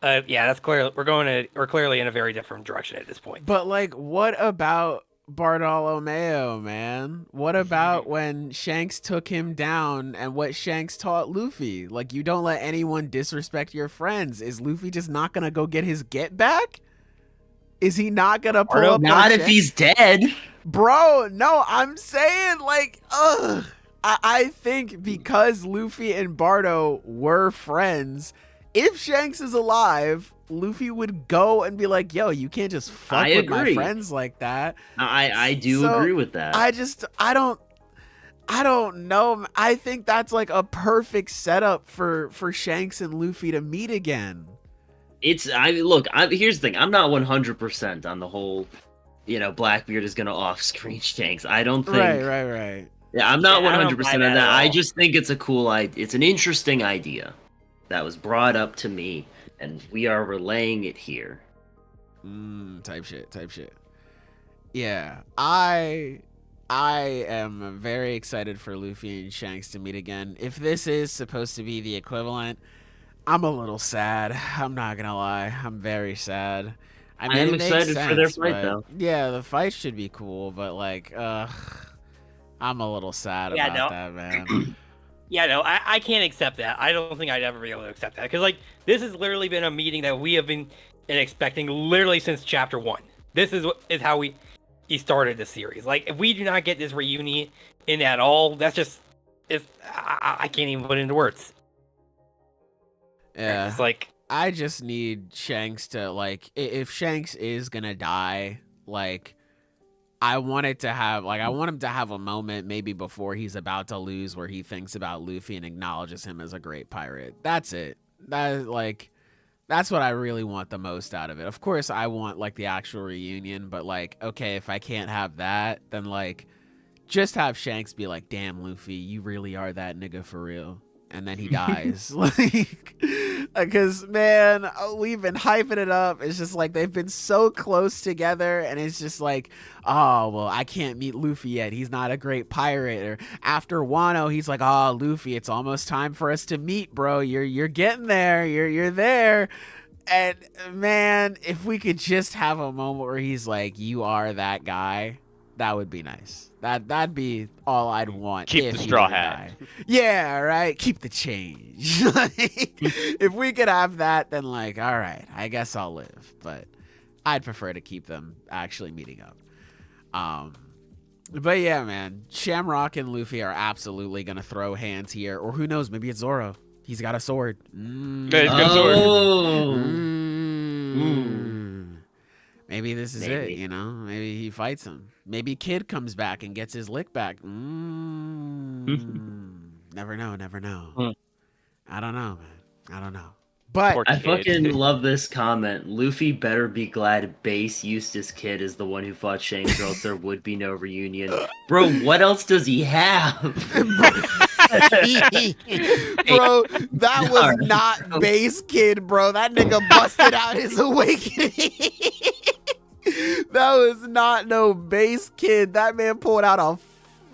[SPEAKER 4] yeah, that's clear. We're clearly in a very different direction at this point.
[SPEAKER 1] But like, what about Bartolomeo, man? What about when Shanks took him down and what Shanks taught Luffy? Like, you don't let anyone disrespect your friends. Is Luffy just not gonna go get his get back? Is he not gonna pull up?
[SPEAKER 3] Not if
[SPEAKER 1] Shanks?
[SPEAKER 3] he's dead.
[SPEAKER 1] Bro, no, I'm saying like, I think because Luffy and Bardo were friends, if Shanks is alive, Luffy would go and be like, yo, you can't just fuck with my friends like that.
[SPEAKER 3] I do
[SPEAKER 1] So,
[SPEAKER 3] agree with that.
[SPEAKER 1] I don't know. I think that's like a perfect setup for Shanks and Luffy to meet again.
[SPEAKER 3] Here's the thing. I'm not 100% on the whole, Blackbeard is gonna off-screen Shanks. I don't think.
[SPEAKER 1] Right.
[SPEAKER 3] Yeah, I'm not
[SPEAKER 4] Yeah, I don't
[SPEAKER 3] 100%
[SPEAKER 4] buy
[SPEAKER 3] on
[SPEAKER 4] that
[SPEAKER 3] that.
[SPEAKER 4] at
[SPEAKER 3] I
[SPEAKER 4] all.
[SPEAKER 3] just think it's a cool idea. It's an interesting idea that was brought up to me, and we are relaying it here.
[SPEAKER 1] Type shit. Yeah, I am very excited for Luffy and Shanks to meet again. If this is supposed to be the equivalent, I'm a little sad. I'm not gonna lie. I'm very sad. I mean,
[SPEAKER 3] am
[SPEAKER 1] it makes
[SPEAKER 3] excited for their
[SPEAKER 1] sense,
[SPEAKER 3] fight,
[SPEAKER 1] but-
[SPEAKER 3] though.
[SPEAKER 1] Yeah, the fight should be cool, but like, I'm a little sad
[SPEAKER 4] Yeah,
[SPEAKER 1] about
[SPEAKER 4] no.
[SPEAKER 1] that, man.
[SPEAKER 4] Yeah, no, I can't accept that. I don't think I'd ever be able to accept that. Because, like, this has literally been a meeting that we have been expecting literally since Chapter 1. This is how he started the series. Like, if we do not get this reunion in at all, that's just... I can't even put it into words.
[SPEAKER 1] Yeah.
[SPEAKER 4] It's like...
[SPEAKER 1] I just need Shanks to, like, if Shanks is gonna die, like, I want him to have a moment maybe before he's about to lose where he thinks about Luffy and acknowledges him as a great pirate. That's it. That's what I really want the most out of it. Of course, I want, like, the actual reunion, but, like, okay, if I can't have that, then, like, just have Shanks be like, damn, Luffy, you really are that nigga for real. And then he dies. Like, because, man, we've been hyping it up. It's just like they've been so close together, and it's just like, oh, well, I can't meet Luffy yet. He's not a great pirate. Or after Wano, he's like, oh, Luffy, it's almost time for us to meet, bro. You're getting there. You're there. And man, if we could just have a moment where he's like, you are that guy, that would be nice. That'd be all I'd want.
[SPEAKER 2] Keep
[SPEAKER 1] if
[SPEAKER 2] the
[SPEAKER 1] he
[SPEAKER 2] straw
[SPEAKER 1] were to
[SPEAKER 2] hat.
[SPEAKER 1] die. Yeah, right. Keep the change. Like, if we could have that, then like, all right, I guess I'll live. But I'd prefer to keep them actually meeting up. But yeah, man, Shamrock and Luffy are absolutely gonna throw hands here, or who knows? Maybe it's Zoro. He's got a sword.
[SPEAKER 2] Yeah, he's got a sword.
[SPEAKER 1] Maybe this is
[SPEAKER 3] Maybe.
[SPEAKER 1] it, Maybe he fights him. Maybe Kid comes back and gets his lick back. Never know. I don't know, man. I don't know. But
[SPEAKER 2] Poor
[SPEAKER 3] I
[SPEAKER 2] Kid.
[SPEAKER 3] fucking love this comment. Luffy better be glad Base Eustace Kid is the one who fought Shanks, or else there would be no reunion. Bro, what else does he have?
[SPEAKER 1] bro, that was not Base Kid, bro. That nigga busted out his awakening. That was not no Base Kid. That man pulled out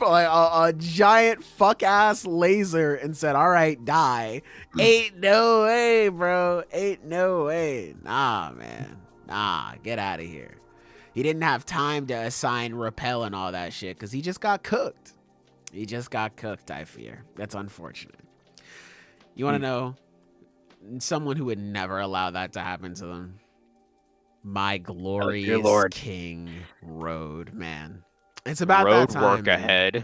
[SPEAKER 1] a giant fuck ass laser and said, all right, die. Ain't no way, bro. Ain't no way. Nah, man. Nah, get out of here. He didn't have time to assign repel and all that shit because he just got cooked. I fear. That's unfortunate. You want to know someone who would never allow that to happen to them? My glorious
[SPEAKER 4] Lord.
[SPEAKER 1] King Road, man. It's about
[SPEAKER 2] Road
[SPEAKER 1] that time.
[SPEAKER 2] work
[SPEAKER 1] man.
[SPEAKER 2] ahead.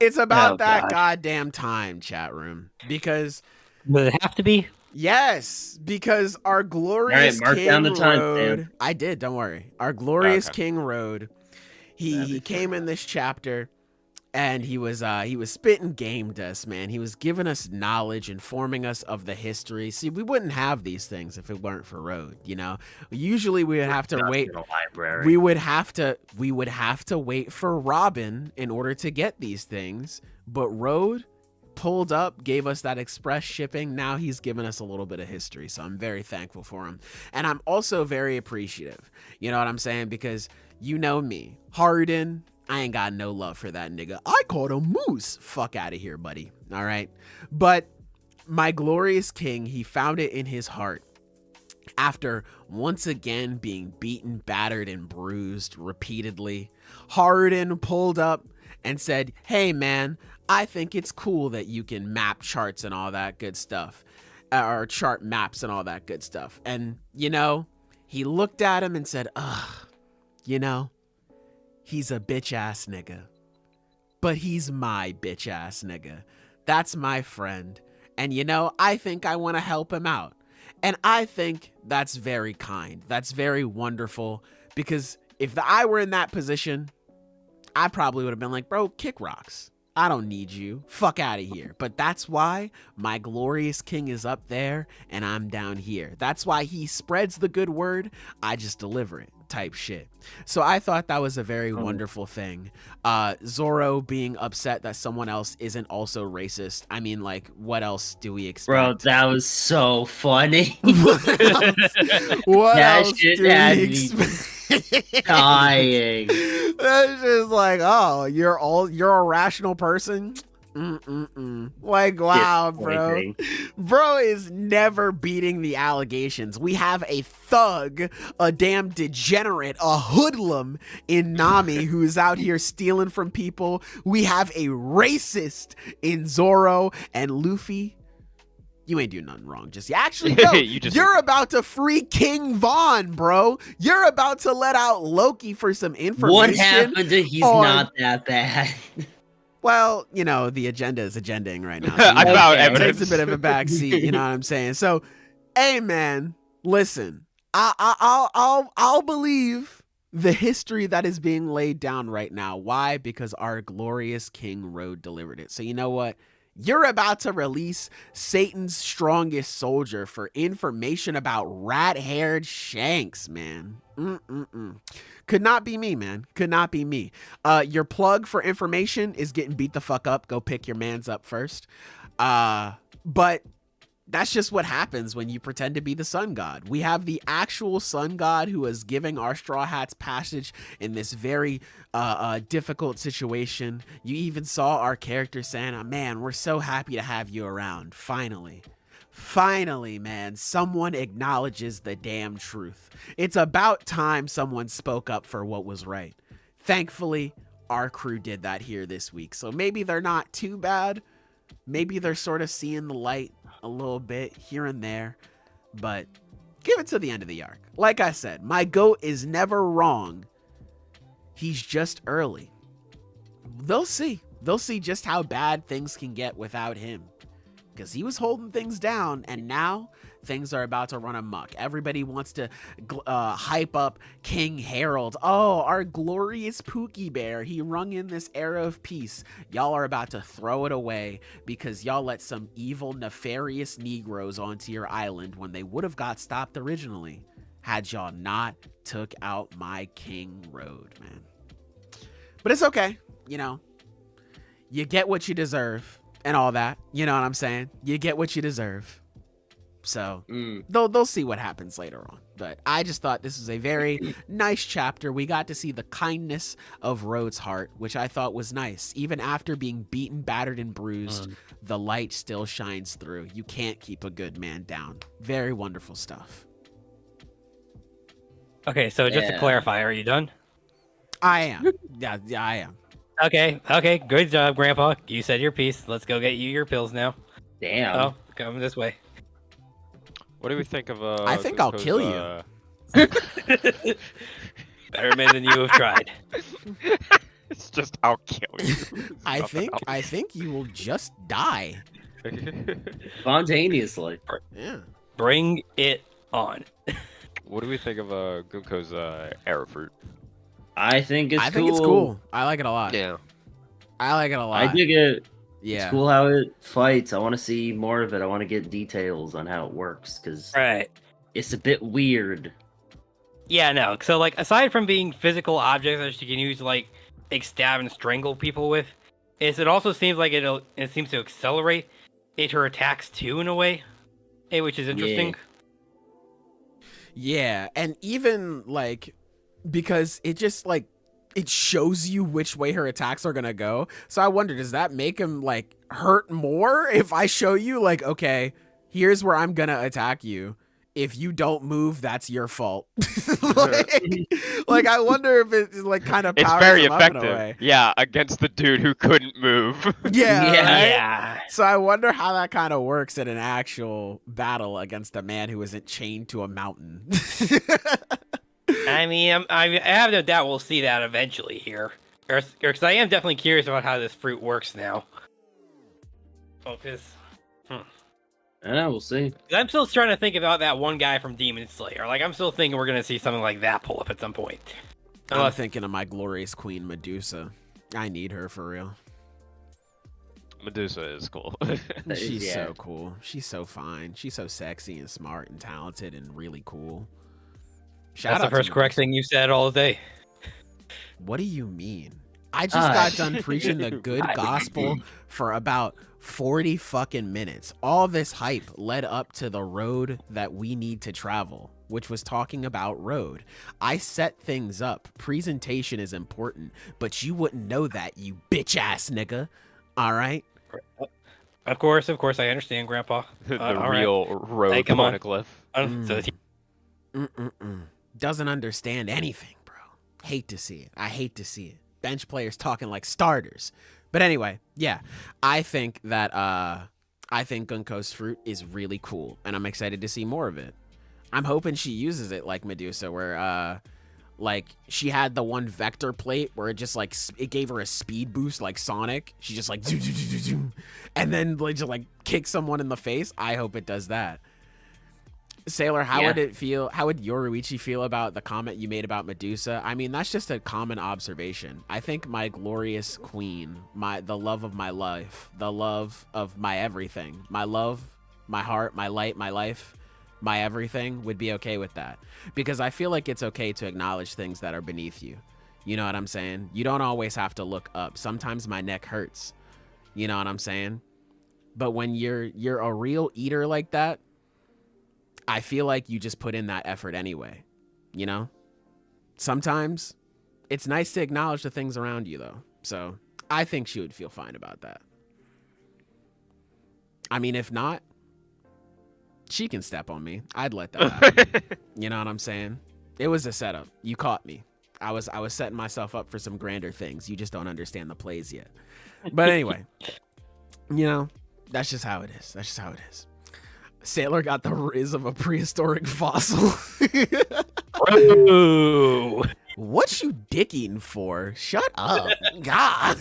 [SPEAKER 1] It's about
[SPEAKER 4] Oh,
[SPEAKER 1] that
[SPEAKER 4] God.
[SPEAKER 1] goddamn time, chat room. Because
[SPEAKER 4] Does it have to be?
[SPEAKER 1] yes, because our glorious
[SPEAKER 3] All right, mark
[SPEAKER 1] King
[SPEAKER 3] down the time,
[SPEAKER 1] Road.
[SPEAKER 3] Sam.
[SPEAKER 1] I did, don't worry. Our glorious
[SPEAKER 2] Okay.
[SPEAKER 1] King Road. He came in this chapter, And he was spitting game to us, man. He was giving us knowledge, informing us of the history. See, we wouldn't have these things if it weren't for Road, you know. Usually we would have to wait. We would have to wait for Robin in order to get these things. But Road pulled up, gave us that express shipping. Now he's given us a little bit of history, so I'm very thankful for him. And I'm also very appreciative. You know what I'm saying? Because you know me, Hajrudin, I ain't got no love for that nigga. I called him Moose. Fuck out of here, buddy. All right. But my glorious king, he found it in his heart after once again being beaten, battered, and bruised repeatedly. Hajrudin pulled up and said, hey, man, I think it's cool that you can map charts and all that good stuff. Or chart maps and all that good stuff. And, you know, he looked at him and said, ugh, you know, he's a bitch ass nigga, but he's my bitch ass nigga. That's my friend. And you know, I think I want to help him out. And I think that's very kind. That's very wonderful, because if I were in that position, I probably would have been like, bro, kick rocks. I don't need you. Fuck out of here. But that's why my glorious king is up there and I'm down here. That's why he spreads the good word. I just deliver it. Type shit. So I thought that was a very wonderful thing. Zoro being upset that someone else isn't also racist. I mean, like, what else do we expect?
[SPEAKER 3] Bro, that was so funny.
[SPEAKER 1] What else do we expect?
[SPEAKER 3] Dying.
[SPEAKER 1] That's just like, oh, you're a rational person. Like, wow, bro. Bro is never beating the allegations. We have a thug, a damn degenerate, a hoodlum in Nami who's out here stealing from people. We have a racist in Zoro and Luffy. You ain't doing nothing wrong. Just actually, no, you're about to free King Von, bro. You're about to let out Loki for some information.
[SPEAKER 3] What happened to he's not that bad?
[SPEAKER 1] Well, you know, the agenda is agendaing right now.
[SPEAKER 2] I found
[SPEAKER 1] It
[SPEAKER 2] evidence.
[SPEAKER 1] takes a bit of a backseat, you know what I'm saying? So, hey, man, listen, I'll believe the history that is being laid down right now. Why? Because our glorious King Road delivered it. So you know what? You're about to release Satan's strongest soldier for information about rat-haired Shanks, man. Could not be me, man. Could not be me. Your plug for information is getting beat the fuck up. Go pick your mans up first. But that's just what happens when you pretend to be the sun god. We have the actual sun god who is giving our Straw Hats passage in this very difficult situation. You even saw our character saying, oh, man, we're so happy to have you around. Finally, man, someone acknowledges the damn truth. It's about time someone spoke up for what was right. Thankfully, our crew did that here this week. So maybe they're not too bad. Maybe they're sort of seeing the light a little bit here and there. But give it to the end of the arc. Like I said, my GOAT is never wrong. He's just early. They'll see. They'll see just how bad things can get without him. Because he was holding things down, and now things are about to run amok. Everybody wants to hype up King Harold. Oh, our glorious Pookie Bear. He rung in this era of peace. Y'all are about to throw it away because y'all let some evil, nefarious Negroes onto your island when they would have got stopped originally had y'all not took out my King Road, man. But it's okay. You know, you get what you deserve. And all that, you know what I'm saying? You get what you deserve. So they'll see what happens later on. But I just thought this was a very nice chapter. We got to see the kindness of Road's heart, which I thought was nice. Even after being beaten, battered, and bruised, the light still shines through. You can't keep a good man down. Very wonderful stuff.
[SPEAKER 4] Okay, so just to clarify, are you done?
[SPEAKER 1] I am. Yeah, I am.
[SPEAKER 4] Okay, good job, Grandpa. You said your piece. Let's go get you your pills now.
[SPEAKER 3] Damn.
[SPEAKER 4] Oh, come this way.
[SPEAKER 2] What do we think of
[SPEAKER 1] I think I'll kill you.
[SPEAKER 4] Better men than you have tried.
[SPEAKER 2] It's just I'll kill you.
[SPEAKER 1] I think you will just die.
[SPEAKER 3] Spontaneously.
[SPEAKER 1] Yeah.
[SPEAKER 4] Bring it on.
[SPEAKER 2] What do we think of Gunko's arrow fruit?
[SPEAKER 3] I think it's
[SPEAKER 1] it's cool. I like it a lot.
[SPEAKER 2] Yeah.
[SPEAKER 1] I like it a lot.
[SPEAKER 3] I dig it.
[SPEAKER 1] Yeah.
[SPEAKER 3] It's cool how it fights. I want to see more of it. I want to get details on how it works because it's a bit weird.
[SPEAKER 4] Yeah, no. So, like, aside from being physical objects that you can use to, like stab and strangle people with, it also seems like it seems to accelerate her attacks too in a way, which is interesting.
[SPEAKER 1] Yeah, and even like because it just like it shows you which way her attacks are gonna go. So I wonder, does that make him like hurt more if I show you like, okay, here's where I'm gonna attack you. If you don't move, that's your fault. like I wonder if it's like kind of
[SPEAKER 2] it's
[SPEAKER 1] powers
[SPEAKER 2] very
[SPEAKER 1] him up in a
[SPEAKER 2] effective.
[SPEAKER 1] way.
[SPEAKER 2] Yeah, against the dude who couldn't move.
[SPEAKER 1] Yeah. So I wonder how that kind of works in an actual battle against a man who isn't chained to a mountain.
[SPEAKER 4] I mean, I have no doubt we'll see that eventually here, because I am definitely curious about how this fruit works now. Focus.
[SPEAKER 3] Yeah, we'll see.
[SPEAKER 4] I'm still trying to think about that one guy from Demon Slayer. Like, I'm still thinking we're gonna see something like that pull up at some point.
[SPEAKER 1] I'm thinking of my glorious queen Medusa. I need her for real.
[SPEAKER 2] Medusa is cool.
[SPEAKER 1] She's so cool. She's so fine. She's so sexy and smart and talented and really cool.
[SPEAKER 4] That's the first correct thing you said all day.
[SPEAKER 1] What do you mean? I just got done preaching the good gospel for about 40 fucking minutes. All this hype led up to the road that we need to travel, which was talking about road. I set things up. Presentation is important, but you wouldn't know that, you bitch ass nigga. All right?
[SPEAKER 4] Of course, I understand, Grandpa.
[SPEAKER 2] The real road monoglyph.
[SPEAKER 1] Doesn't understand anything, bro. Hate to see it. I hate to see it. Bench players talking like starters. But anyway, yeah, I think that Gunko's fruit is really cool, and I'm excited to see more of it. I'm hoping she uses it like Medusa, where like she had the one vector plate where it just like it gave her a speed boost like Sonic. She just like zoom, zoom, zoom, zoom, and then like just like kick someone in the face. I hope it does that. Sailor, how would it feel? How would Yoruichi feel about the comment you made about Medusa? I mean, that's just a common observation. I think my glorious queen, the love of my life, the love of my everything, my love, my heart, my light, my life, my everything would be okay with that. Because I feel like it's okay to acknowledge things that are beneath you. You know what I'm saying? You don't always have to look up. Sometimes my neck hurts. You know what I'm saying? But when you're a real eater like that, I feel like you just put in that effort anyway, you know? Sometimes it's nice to acknowledge the things around you, though. So I think she would feel fine about that. I mean, if not, she can step on me. I'd let that happen. You know what I'm saying? It was a setup. You caught me. I was setting myself up for some grander things. You just don't understand the plays yet. But anyway, you know, that's just how it is. That's just how it is. Sailor got the riz of a prehistoric fossil.
[SPEAKER 4] Ooh.
[SPEAKER 1] What you dicking for? Shut up. God.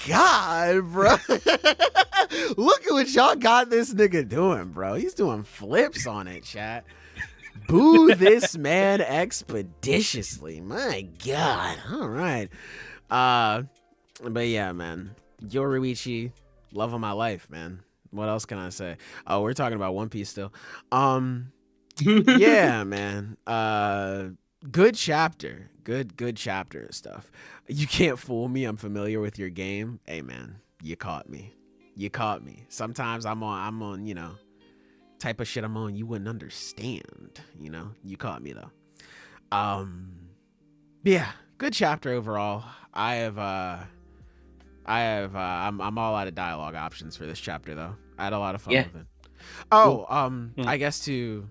[SPEAKER 1] God, bro. Look at what y'all got this nigga doing, bro. He's doing flips on it, chat. Boo this man expeditiously. My God. All right. But yeah, man. Yoruichi, love of my life, man. What else can I say? Oh, we're talking about One Piece still. Yeah, man. Good chapter. Good chapter and stuff. You can't fool me. I'm familiar with your game. Hey, man, you caught me. You caught me. Sometimes I'm on, you know, type of shit I'm on you wouldn't understand, you know. You caught me though. Yeah, good chapter overall. I'm all out of dialogue options for this chapter though. I had a lot of fun with it. Oh, I guess to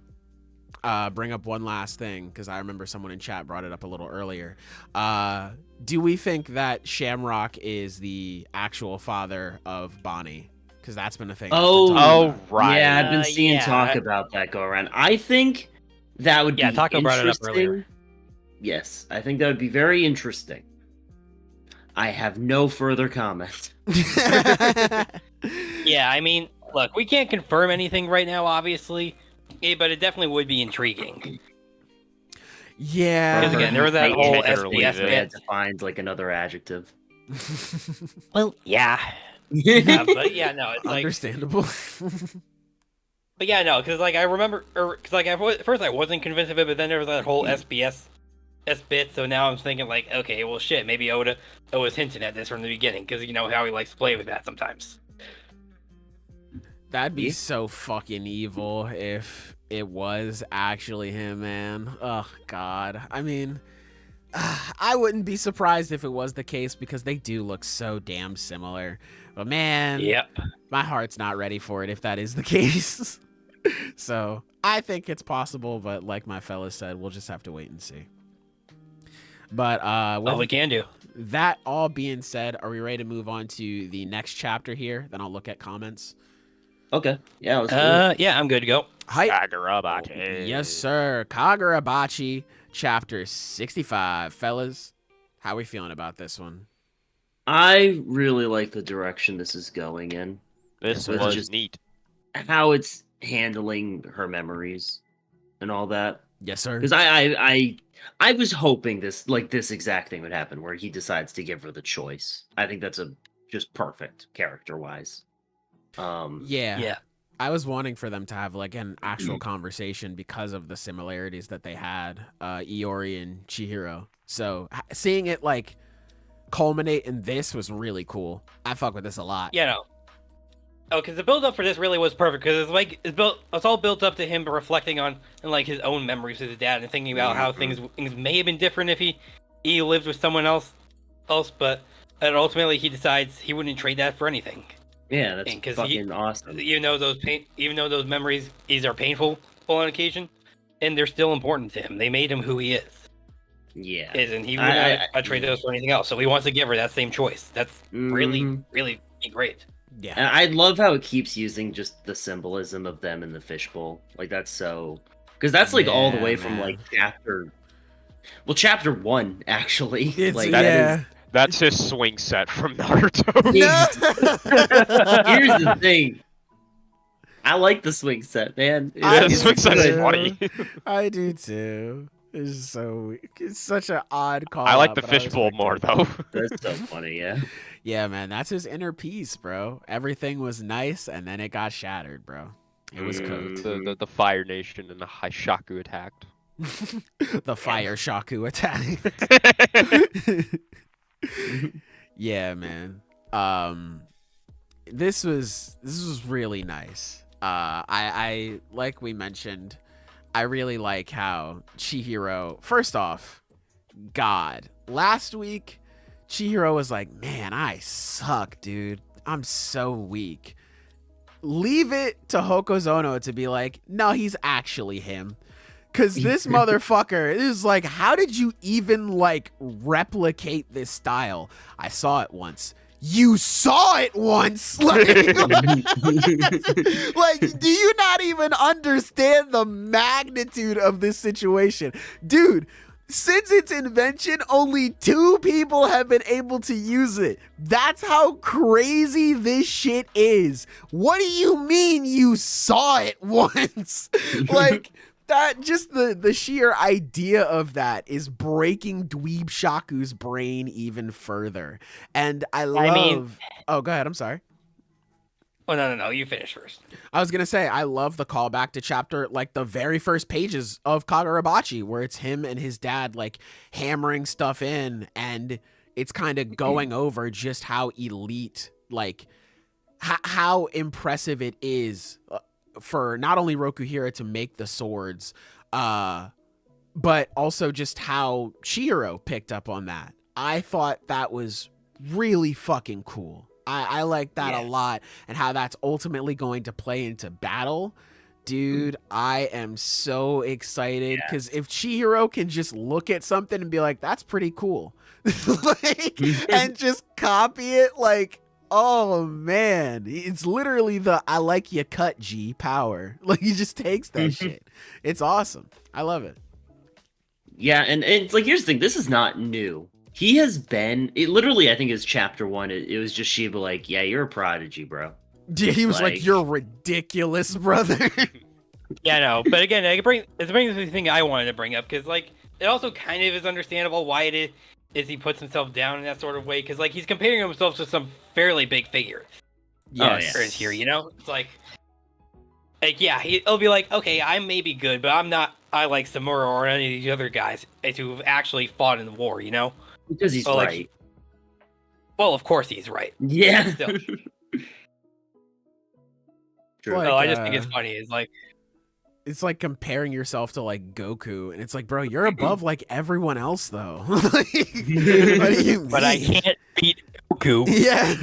[SPEAKER 1] bring up one last thing, because I remember someone in chat brought it up a little earlier. Do we think that Shamrock is the actual father of Bonnie? Because that's been a thing.
[SPEAKER 2] Oh, right.
[SPEAKER 3] Yeah, I've been seeing talk about that go around. I think that would be
[SPEAKER 4] Taco brought it up earlier.
[SPEAKER 3] Yes, I think that would be very interesting. I have no further comment.
[SPEAKER 4] Yeah, I mean, look, we can't confirm anything right now, obviously, but it definitely would be intriguing.
[SPEAKER 1] Yeah.
[SPEAKER 4] Because again, there was that
[SPEAKER 3] I
[SPEAKER 4] whole
[SPEAKER 2] literally
[SPEAKER 4] SBS
[SPEAKER 2] did.
[SPEAKER 3] I had
[SPEAKER 4] bit.
[SPEAKER 3] to find like another adjective.
[SPEAKER 4] Well, yeah. But yeah, no, it's like,
[SPEAKER 1] Understandable.
[SPEAKER 4] but yeah, no, because like I remember, because like at first I wasn't convinced of it, but then there was that whole SBS bit, so now I'm thinking like, okay, well shit, maybe Oda was hinting at this from the beginning, because you know how he likes to play with that sometimes.
[SPEAKER 1] That'd be so fucking evil if it was actually him, man. Oh, God. I mean, I wouldn't be surprised if it was the case because they do look so damn similar. But, man,
[SPEAKER 4] Yep.
[SPEAKER 1] my heart's not ready for it if that is the case. So, I think it's possible, but like my fellas said, we'll just have to wait and see. But
[SPEAKER 4] All we can do.
[SPEAKER 1] that all being said, are we ready to move on to the next chapter here? Then I'll look at comments.
[SPEAKER 3] Okay. Yeah, let's do it.
[SPEAKER 4] Yeah, I'm good to go.
[SPEAKER 1] Hype.
[SPEAKER 2] Kagurabachi.
[SPEAKER 1] Yes, sir. Kagurabachi Chapter 65. Fellas, how are we feeling about this one?
[SPEAKER 3] I really like the direction this is going in.
[SPEAKER 2] This
[SPEAKER 3] It's
[SPEAKER 2] was
[SPEAKER 3] just-
[SPEAKER 2] neat.
[SPEAKER 3] How it's handling her memories and all that.
[SPEAKER 1] Yes, sir.
[SPEAKER 3] Because I was hoping this exact thing would happen where he decides to give her the choice. I think that's just perfect character wise.
[SPEAKER 1] Yeah.
[SPEAKER 4] Yeah.
[SPEAKER 1] I was wanting for them to have like an actual conversation because of the similarities that they had, Iori and Chihiro. So seeing it like culminate in this was really cool. I fuck with this a lot.
[SPEAKER 4] Yeah, no. Oh, because the build up for this really was perfect. Because it's like it's all built up to him reflecting on and like his own memories with his dad and thinking about how things may have been different if he lived with someone else. But and ultimately he decides he wouldn't trade that for anything.
[SPEAKER 3] Yeah, that's
[SPEAKER 4] 'Cause
[SPEAKER 3] fucking awesome.
[SPEAKER 4] Even though those memories are painful on occasion, and they're still important to him. They made him who he is.
[SPEAKER 3] Yeah.
[SPEAKER 4] And he wouldn't trade those for anything else. So he wants to give her that same choice. That's really,
[SPEAKER 3] Mhm.
[SPEAKER 4] really great.
[SPEAKER 1] Yeah.
[SPEAKER 3] And I love how it keeps using just the symbolism of them in the fishbowl. Like that's so because that's like all the
[SPEAKER 1] Yeah,
[SPEAKER 3] way from
[SPEAKER 1] man.
[SPEAKER 3] like chapter 1 actually.
[SPEAKER 1] It's,
[SPEAKER 3] like
[SPEAKER 1] yeah.
[SPEAKER 2] That's his swing set from Naruto.
[SPEAKER 3] Here's the thing. I like the swing set, man.
[SPEAKER 1] I
[SPEAKER 2] Yeah,
[SPEAKER 1] do
[SPEAKER 2] swing set's
[SPEAKER 1] too.
[SPEAKER 2] funny.
[SPEAKER 1] I do too. It's such an odd call.
[SPEAKER 2] I like the
[SPEAKER 1] but I
[SPEAKER 2] fishbowl
[SPEAKER 1] respect
[SPEAKER 2] more
[SPEAKER 1] it.
[SPEAKER 2] though.
[SPEAKER 3] That's so funny, yeah.
[SPEAKER 1] Yeah, man, that's his inner peace, bro. Everything was nice, and then it got shattered, bro. It was cooked.
[SPEAKER 2] The Fire Nation and the Haishaku attacked.
[SPEAKER 1] The fire shaku attack. Yeah, man. This was really nice. I like we mentioned, I really like how Chihiro, first off, God, last week Chihiro was like, man, I suck, dude. I'm so weak. Leave it to Hokozono to be like, no, he's actually him. Cause this motherfucker is like, how did you even like replicate this style? I saw it once. You saw it once. Like, do you not even understand the magnitude of this situation? Dude, since its invention, only 2 people have been able to use it. That's how crazy this shit is. What do you mean you saw it once? Like, that just the sheer idea of that is breaking Dweebshaku's brain even further. And I love... Oh, go ahead. I'm sorry.
[SPEAKER 4] Oh, no. You finish first.
[SPEAKER 1] I was going to say, I love the callback to chapter, like the very first pages of Kagurabachi, where it's him and his dad, like hammering stuff in. And it's kind of going over just how elite, like how impressive it is for not only Rokuhira to make the swords, but also just how Chihiro picked up on that. I thought that was really fucking cool. I like that a lot, and how that's ultimately going to play into battle. Dude, I am so excited because if Chihiro can just look at something and be like, that's pretty cool, like, and just copy it, like, oh man, it's literally the I like you cut G power. Like, he just takes that shit. It's awesome. I love it.
[SPEAKER 3] Yeah, and it's like, here's the thing, this is not new. He has been, it literally, I think is chapter 1, it was just Shiba like, yeah, you're a prodigy, bro.
[SPEAKER 1] Yeah, he was like, you're ridiculous, brother.
[SPEAKER 4] Yeah, no, but again, it's the thing I wanted to bring up, because like it also kind of is understandable why it is he puts himself down in that sort of way, because like he's comparing himself to some fairly big figure.
[SPEAKER 1] Yes.
[SPEAKER 4] Here, you know, it's like yeah, he'll be like, okay, I may be good, but I'm not. I like Samura or any of these other guys who've actually fought in the war, you know,
[SPEAKER 3] because he's right.
[SPEAKER 4] Well, of course he's right.
[SPEAKER 3] Yeah.
[SPEAKER 4] Still.
[SPEAKER 3] True.
[SPEAKER 1] Like,
[SPEAKER 4] No, I just think it's funny.
[SPEAKER 1] It's like comparing yourself to like Goku, and it's like, bro, you're above like everyone else though. Like, what do you
[SPEAKER 4] but I
[SPEAKER 1] mean?
[SPEAKER 4] can't beat Goku.
[SPEAKER 1] Yeah,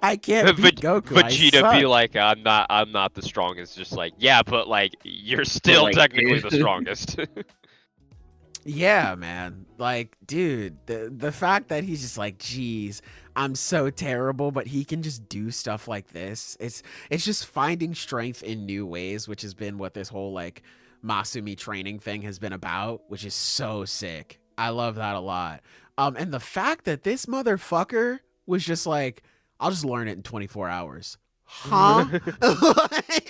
[SPEAKER 1] I can't beat Goku.
[SPEAKER 2] Vegeta be like, I'm not the strongest. Just like, yeah, but like you're still
[SPEAKER 3] like,
[SPEAKER 2] technically
[SPEAKER 3] dude.
[SPEAKER 2] the strongest.
[SPEAKER 1] Yeah, man. Like, dude, the fact that he's just like, geez, I'm so terrible, but he can just do stuff like this. It's just finding strength in new ways, which has been what this whole like Masumi training thing has been about, which is so sick. I love that a lot. And the fact that this motherfucker was just like, I'll just learn it in 24 hours. Huh?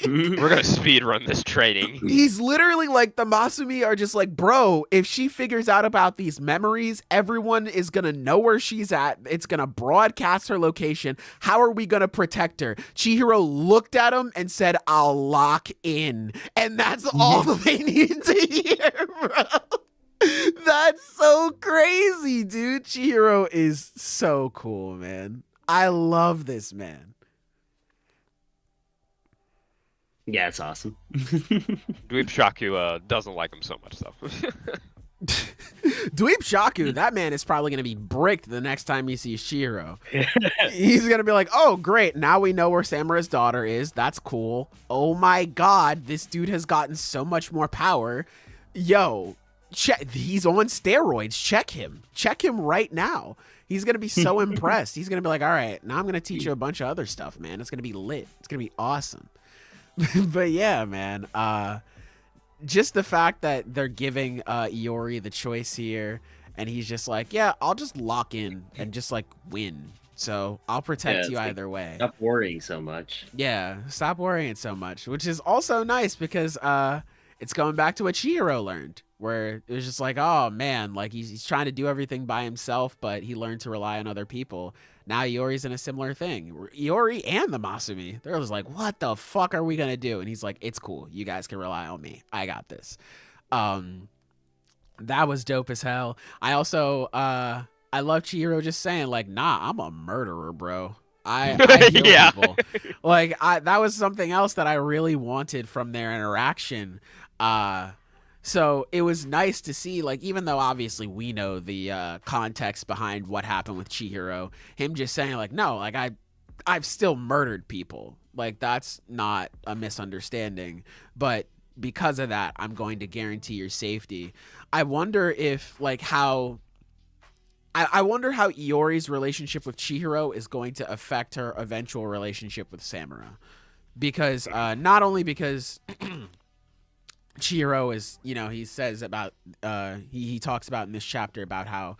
[SPEAKER 2] We're gonna speed run this training.
[SPEAKER 1] He's literally like, the Masumi are just like, bro, if she figures out about these memories, everyone is gonna know where she's at. It's gonna broadcast her location. How are we gonna protect her? Chihiro looked at him and said, I'll lock in. And that's all they needed to hear, bro. That's so crazy, dude. Chihiro is so cool, man. I love this man.
[SPEAKER 3] Yeah, it's awesome.
[SPEAKER 2] Dweebshaku doesn't like him so much though.
[SPEAKER 1] Dweebshaku, that man is probably going to be bricked the next time he sees Chihiro. He's going to be like, oh, great. Now we know where Samura's daughter is. That's cool. Oh my God, this dude has gotten so much more power. Yo, he's on steroids. Check him. Check him right now. He's going to be so impressed. He's going to be like, all right, now I'm going to teach you a bunch of other stuff, man. It's going to be lit. It's going to be awesome. But yeah, man, just the fact that they're giving Iori the choice here, and he's just like, yeah, I'll just lock in and just like win. So I'll protect you either way.
[SPEAKER 3] Stop worrying so much.
[SPEAKER 1] Yeah, stop worrying so much, which is also nice because it's going back to what Chihiro learned, where it was just like, oh man, like he's trying to do everything by himself, but he learned to rely on other people. Now Iori's in a similar thing. Iori and the Masumi, they're just like, what the fuck are we gonna do? And he's like, it's cool. You guys can rely on me. I got this. That was dope as hell. I also, I love Chihiro just saying like, nah, I'm a murderer, bro. I kill
[SPEAKER 2] Yeah.
[SPEAKER 1] people. Like, that was something else that I really wanted from their interaction. So it was nice to see, like, even though obviously we know the context behind what happened with Chihiro, him just saying like, no, like I've still murdered people. Like, that's not a misunderstanding, but because of that, I'm going to guarantee your safety. I wonder if like I wonder how Iori's relationship with Chihiro is going to affect her eventual relationship with Samura, because not only because Chihiro is, you know, he says about he talks about in this chapter about how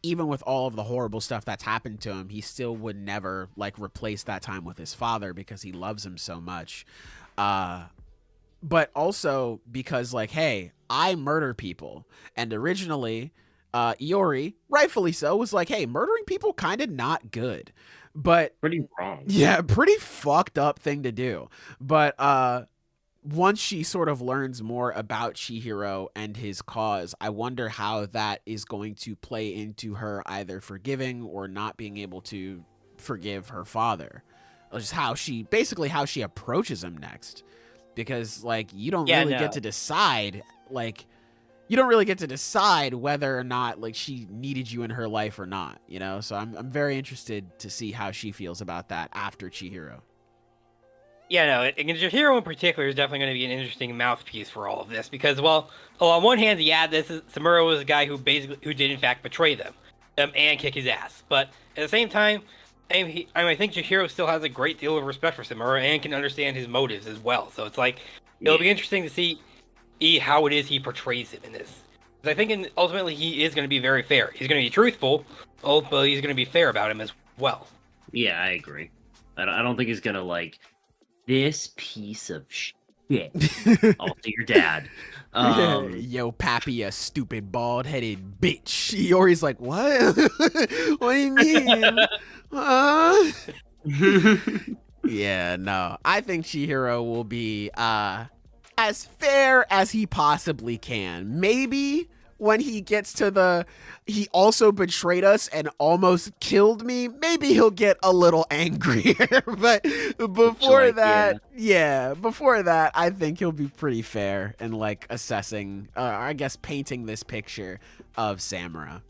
[SPEAKER 1] even with all of the horrible stuff that's happened to him, he still would never like replace that time with his father because he loves him so much. But also because like, hey, I murder people, and originally Iori, rightfully so, was like, hey, murdering people kind of not good, but
[SPEAKER 3] Pretty wrong.
[SPEAKER 1] yeah, pretty fucked up thing to do. But once she sort of learns more about Chihiro and his cause, I wonder how that is going to play into her either forgiving or not being able to forgive her father. Or just how she approaches him next. Because like you don't really get to decide, like you don't really get to decide whether or not like she needed you in her life or not, you know? So I'm very interested to see how she feels about that after Chihiro.
[SPEAKER 4] Yeah, no, Chihiro in particular is definitely going to be an interesting mouthpiece for all of this because, well, on one hand, Samura was a guy who did in fact betray them and kick his ass. But at the same time, I think Chihiro still has a great deal of respect for Samura and can understand his motives as well. So it's like, it'll be interesting to see how it is he portrays him in this. Because I think ultimately he is going to be very fair. He's going to be truthful, but he's going to be fair about him as well.
[SPEAKER 3] Yeah, I agree. I don't think he's gonna like this piece of shit. Also, your dad.
[SPEAKER 1] Yo, Pappy, you stupid bald-headed bitch. Iori's like, what? What do you mean? Yeah, no. I think Chihiro will be as fair as he possibly can. Maybe when he gets to he also betrayed us and almost killed me, maybe he'll get a little angrier. But before that, before that, I think he'll be pretty fair in like assessing, I guess painting this picture of Samura.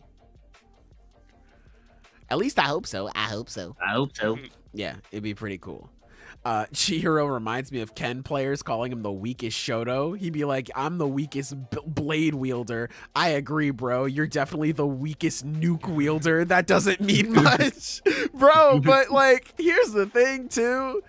[SPEAKER 1] At least I hope so. I hope so. Yeah, it'd be pretty cool. Chihiro reminds me of Ken players calling him the weakest Shoto. He'd be like, I'm the weakest blade wielder. I agree, bro. You're definitely the weakest nuke wielder. That doesn't mean much. Bro, but like, here's the thing, too.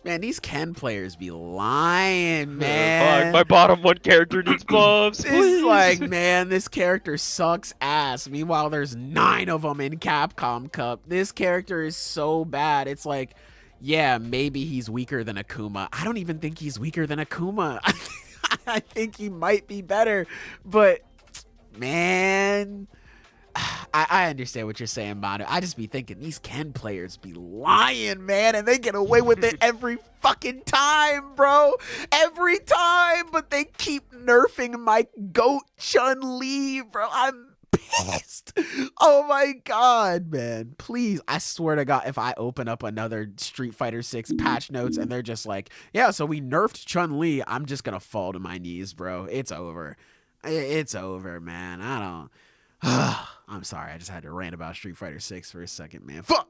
[SPEAKER 1] Man, these Ken players be lying, man.
[SPEAKER 2] My bottom one character needs buffs.
[SPEAKER 1] It's like, man, this character sucks ass. Meanwhile, there's 9 of them in Capcom Cup. This character is so bad. It's like, yeah, maybe he's weaker than Akuma. I don't even think he's weaker than Akuma. I think he might be better. But, man, I understand what you're saying, Manu. I just be thinking these Ken players be lying, man, and they get away with it every fucking time, bro. Every time, but they keep nerfing my GOAT Chun-Li, bro. I'm pissed. Oh my god, man. Please, I swear to God, if I open up another Street Fighter 6 patch notes and they're just like, yeah, so we nerfed Chun-Li, I'm just gonna fall to my knees, bro. It's over. It's over, man. I don't... I'm sorry, I just had to rant about Street Fighter 6 for a second, man. Fuck!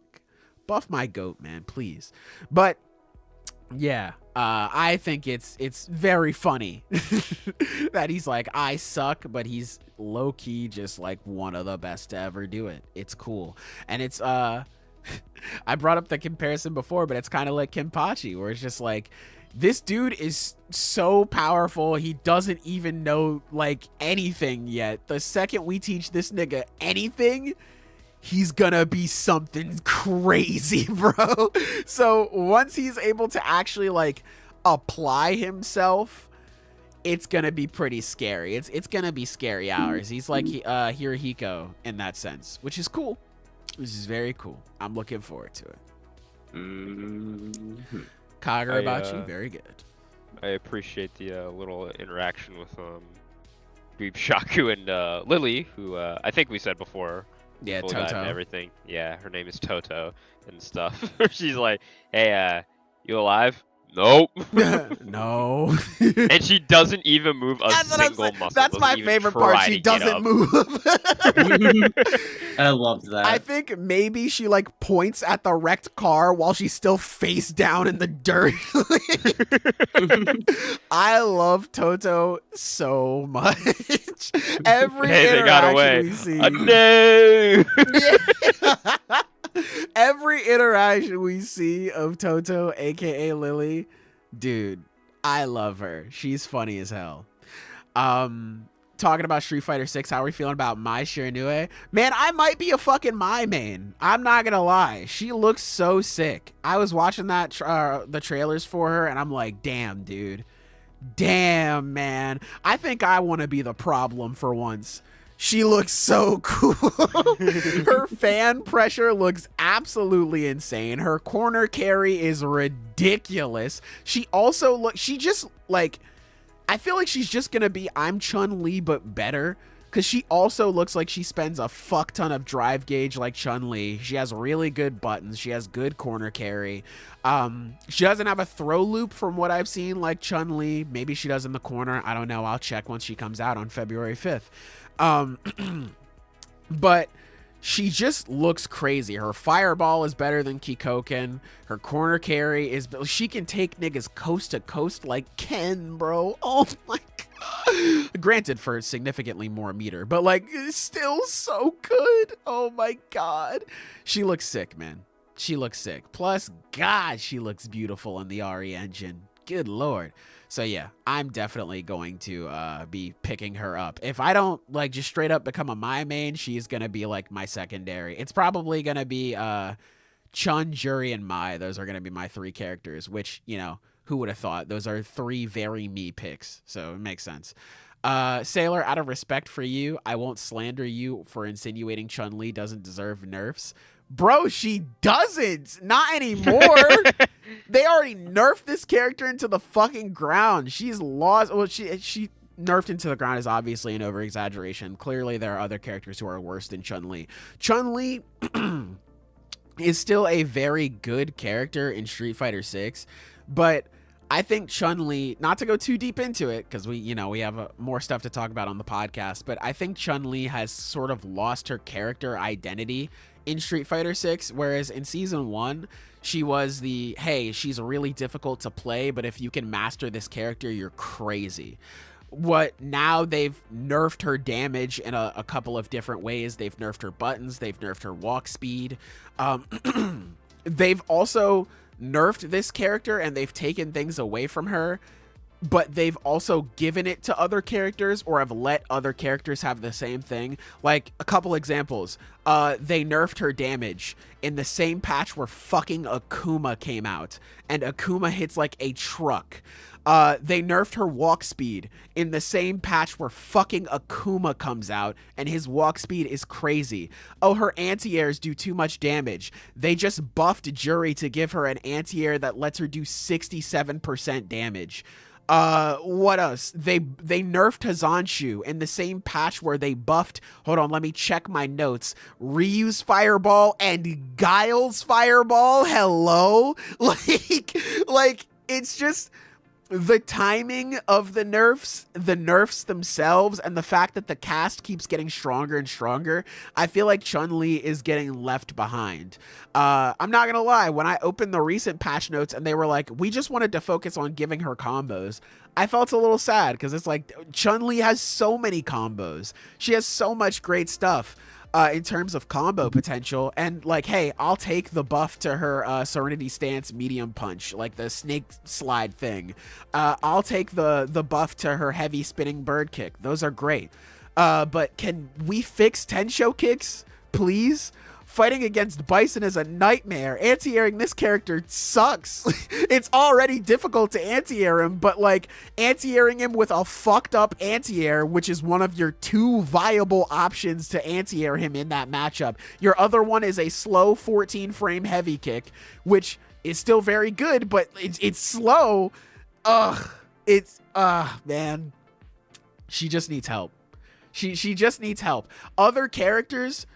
[SPEAKER 1] Buff my GOAT, man, please. But, yeah, I think it's very funny that he's like, I suck, but he's low-key just like one of the best to ever do it. It's cool. And it's, I brought up the comparison before, but it's kind of like Kenpachi, where it's just like, this dude is so powerful, he doesn't even know, like, anything yet. The second we teach this nigga anything, he's gonna be something crazy, bro. So once he's able to actually, like, apply himself, it's gonna be pretty scary. It's gonna be scary hours. He's like Hirohiko in that sense, which is cool. Which is very cool. I'm looking forward to it.
[SPEAKER 3] Mm-hmm.
[SPEAKER 1] Kagurabachi, very good.
[SPEAKER 2] I appreciate the little interaction with Dweebshaku and Lily, who I think we said before.
[SPEAKER 1] Yeah,
[SPEAKER 2] Toto
[SPEAKER 1] Toto.
[SPEAKER 2] and everything. Yeah, her name is Toto and stuff. She's like, "Hey, you alive?" Nope.
[SPEAKER 1] No.
[SPEAKER 2] And she doesn't even move a single muscle.
[SPEAKER 1] That's my favorite part. She doesn't move.
[SPEAKER 3] I love that.
[SPEAKER 1] I think maybe she like points at the wrecked car while she's still face down in the dirt. I love Toto so much. Every interaction we see.
[SPEAKER 2] No.
[SPEAKER 1] Yeah. Every interaction we see of Toto, aka Lily, dude, I love her. She's funny as hell. Talking about Street Fighter 6, how are we feeling about Mai Shiranui? Man, I might be a fucking Mai main. I'm not gonna lie. She looks so sick. I was watching that the trailers for her, and I'm like, damn, dude. Damn, man. I think I want to be the problem for once. She looks so cool. Her fan pressure looks absolutely insane. Her corner carry is ridiculous. She also she just like, I feel like she's just gonna be I'm Chun-Li but better, because she also looks like she spends a fuck ton of drive gauge like Chun-Li. She has really good buttons. She has good corner carry. She doesn't have a throw loop from what I've seen like Chun-Li. Maybe she does in the corner. I don't know. I'll check once she comes out on February 5th. But she just looks crazy. Her fireball is better than Kikoken. Her corner carry is, she can take niggas coast to coast like Ken, bro. Oh my god. Granted, for significantly more meter, but like, it's still so good. Oh my god. She looks sick, man. She looks sick. Plus, god, she looks beautiful in the RE engine. Good lord. So yeah, I'm definitely going to be picking her up. If I don't like just straight up become a Mai main, she's gonna be like my secondary. It's probably gonna be Chun, Juri, and Mai. Those are gonna be my 3 characters, which, you know, Who would have thought? Those are 3 very me picks, so it makes sense. Sailor, out of respect for you, I won't slander you for insinuating Chun-Li doesn't deserve nerfs. Bro, she doesn't. Not anymore. They already nerfed this character into the fucking ground. She's lost. Well, she nerfed into the ground is obviously an over-exaggeration. Clearly, there are other characters who are worse than Chun-Li. Chun-Li is still a very good character in Street Fighter 6, but I think Chun-Li, not to go too deep into it, because we have more stuff to talk about on the podcast, but I think Chun-Li has sort of lost her character identity in Street Fighter 6, whereas in Season 1, she was she's really difficult to play, but if you can master this character, you're crazy. Now they've nerfed her damage in a couple of different ways. They've nerfed her buttons, they've nerfed her walk speed. They've also nerfed this character and they've taken things away from her, but they've also given it to other characters or have let other characters have the same thing. Like, a couple examples. They nerfed her damage in the same patch where fucking Akuma came out, and Akuma hits like a truck. They nerfed her walk speed in the same patch where fucking Akuma comes out and his walk speed is crazy. Oh, her anti-airs do too much damage. They just buffed Jury to give her an anti-air that lets her do 67% damage. What else? They nerfed Hazanshu in the same patch where they buffed, hold on, let me check my notes, Ryu's Fireball and Guile's Fireball. Hello? Like, it's just the timing of the nerfs themselves, and the fact that the cast keeps getting stronger and stronger. I feel like Chun-Li is getting left behind. I'm not gonna lie, when I opened the recent patch notes and they were like, we just wanted to focus on giving her combos, I felt a little sad, because it's like, Chun-Li has so many combos. She has so much great stuff in terms of combo potential, and like, hey, I'll take the buff to her Serenity Stance medium punch, like the snake slide thing. I'll take the buff to her heavy spinning bird kick. Those are great. But can we fix Tensho kicks, please? Fighting against Bison is a nightmare. Anti-airing this character sucks. It's already difficult to anti-air him, but like, anti-airing him with a fucked up anti-air, which is one of your 2 viable options to anti-air him in that matchup. Your other one is a slow 14 frame heavy kick, which is still very good, but it's slow. Man. She just needs help. She just needs help. Other characters,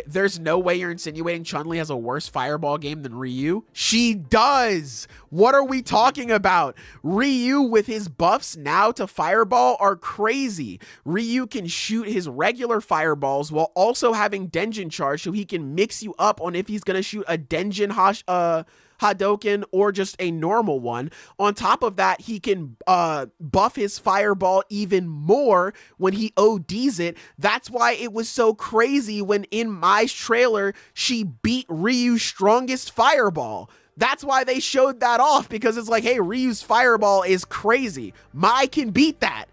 [SPEAKER 1] there's no way you're insinuating Chun-Li has a worse fireball game than Ryu. She does. What are we talking about? Ryu with his buffs now to fireball are crazy. Ryu can shoot his regular fireballs while also having Denjin charge, so he can mix you up on if he's going to shoot a Denjin Hadoken or just a normal one. On top of that, he can buff his fireball even more when he ODs it. That's why it was so crazy when in Mai's trailer, she beat Ryu's strongest fireball. That's why they showed that off, because it's like, hey, Ryu's fireball is crazy. Mai can beat that.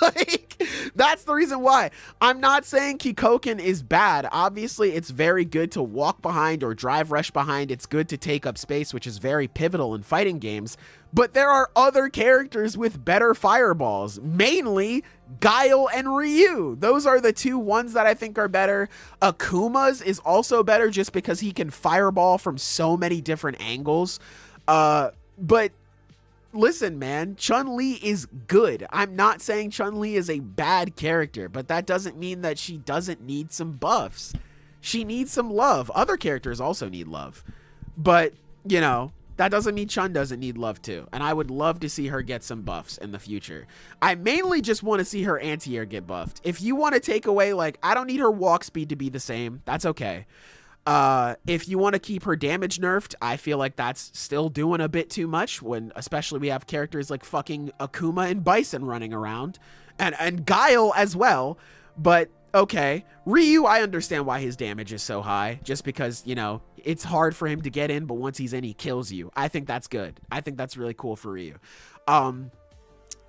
[SPEAKER 1] Like, that's the reason why. I'm not saying Kikoken is bad. Obviously, it's very good to walk behind or drive rush behind. It's good to take up space, which is very pivotal in fighting games. But there are other characters with better fireballs, mainly Guile and Ryu. Those are the 2 ones that I think are better. Akuma's is also better just because he can fireball from so many different angles. But listen, man, Chun-Li is good. I'm not saying Chun-Li is a bad character, but that doesn't mean that she doesn't need some buffs. She needs some love. Other characters also need love. But, that doesn't mean Chun doesn't need love too. And I would love to see her get some buffs in the future. I mainly just want to see her anti-air get buffed. If you want to take away, like, I don't need her walk speed to be the same, that's okay. If you want to keep her damage nerfed, I feel like that's still doing a bit too much, when especially we have characters like fucking Akuma and Bison running around, and Guile as well. But okay, Ryu, I understand why his damage is so high, just because, it's hard for him to get in, but once he's in, he kills you. I think that's good. I think that's really cool for Ryu.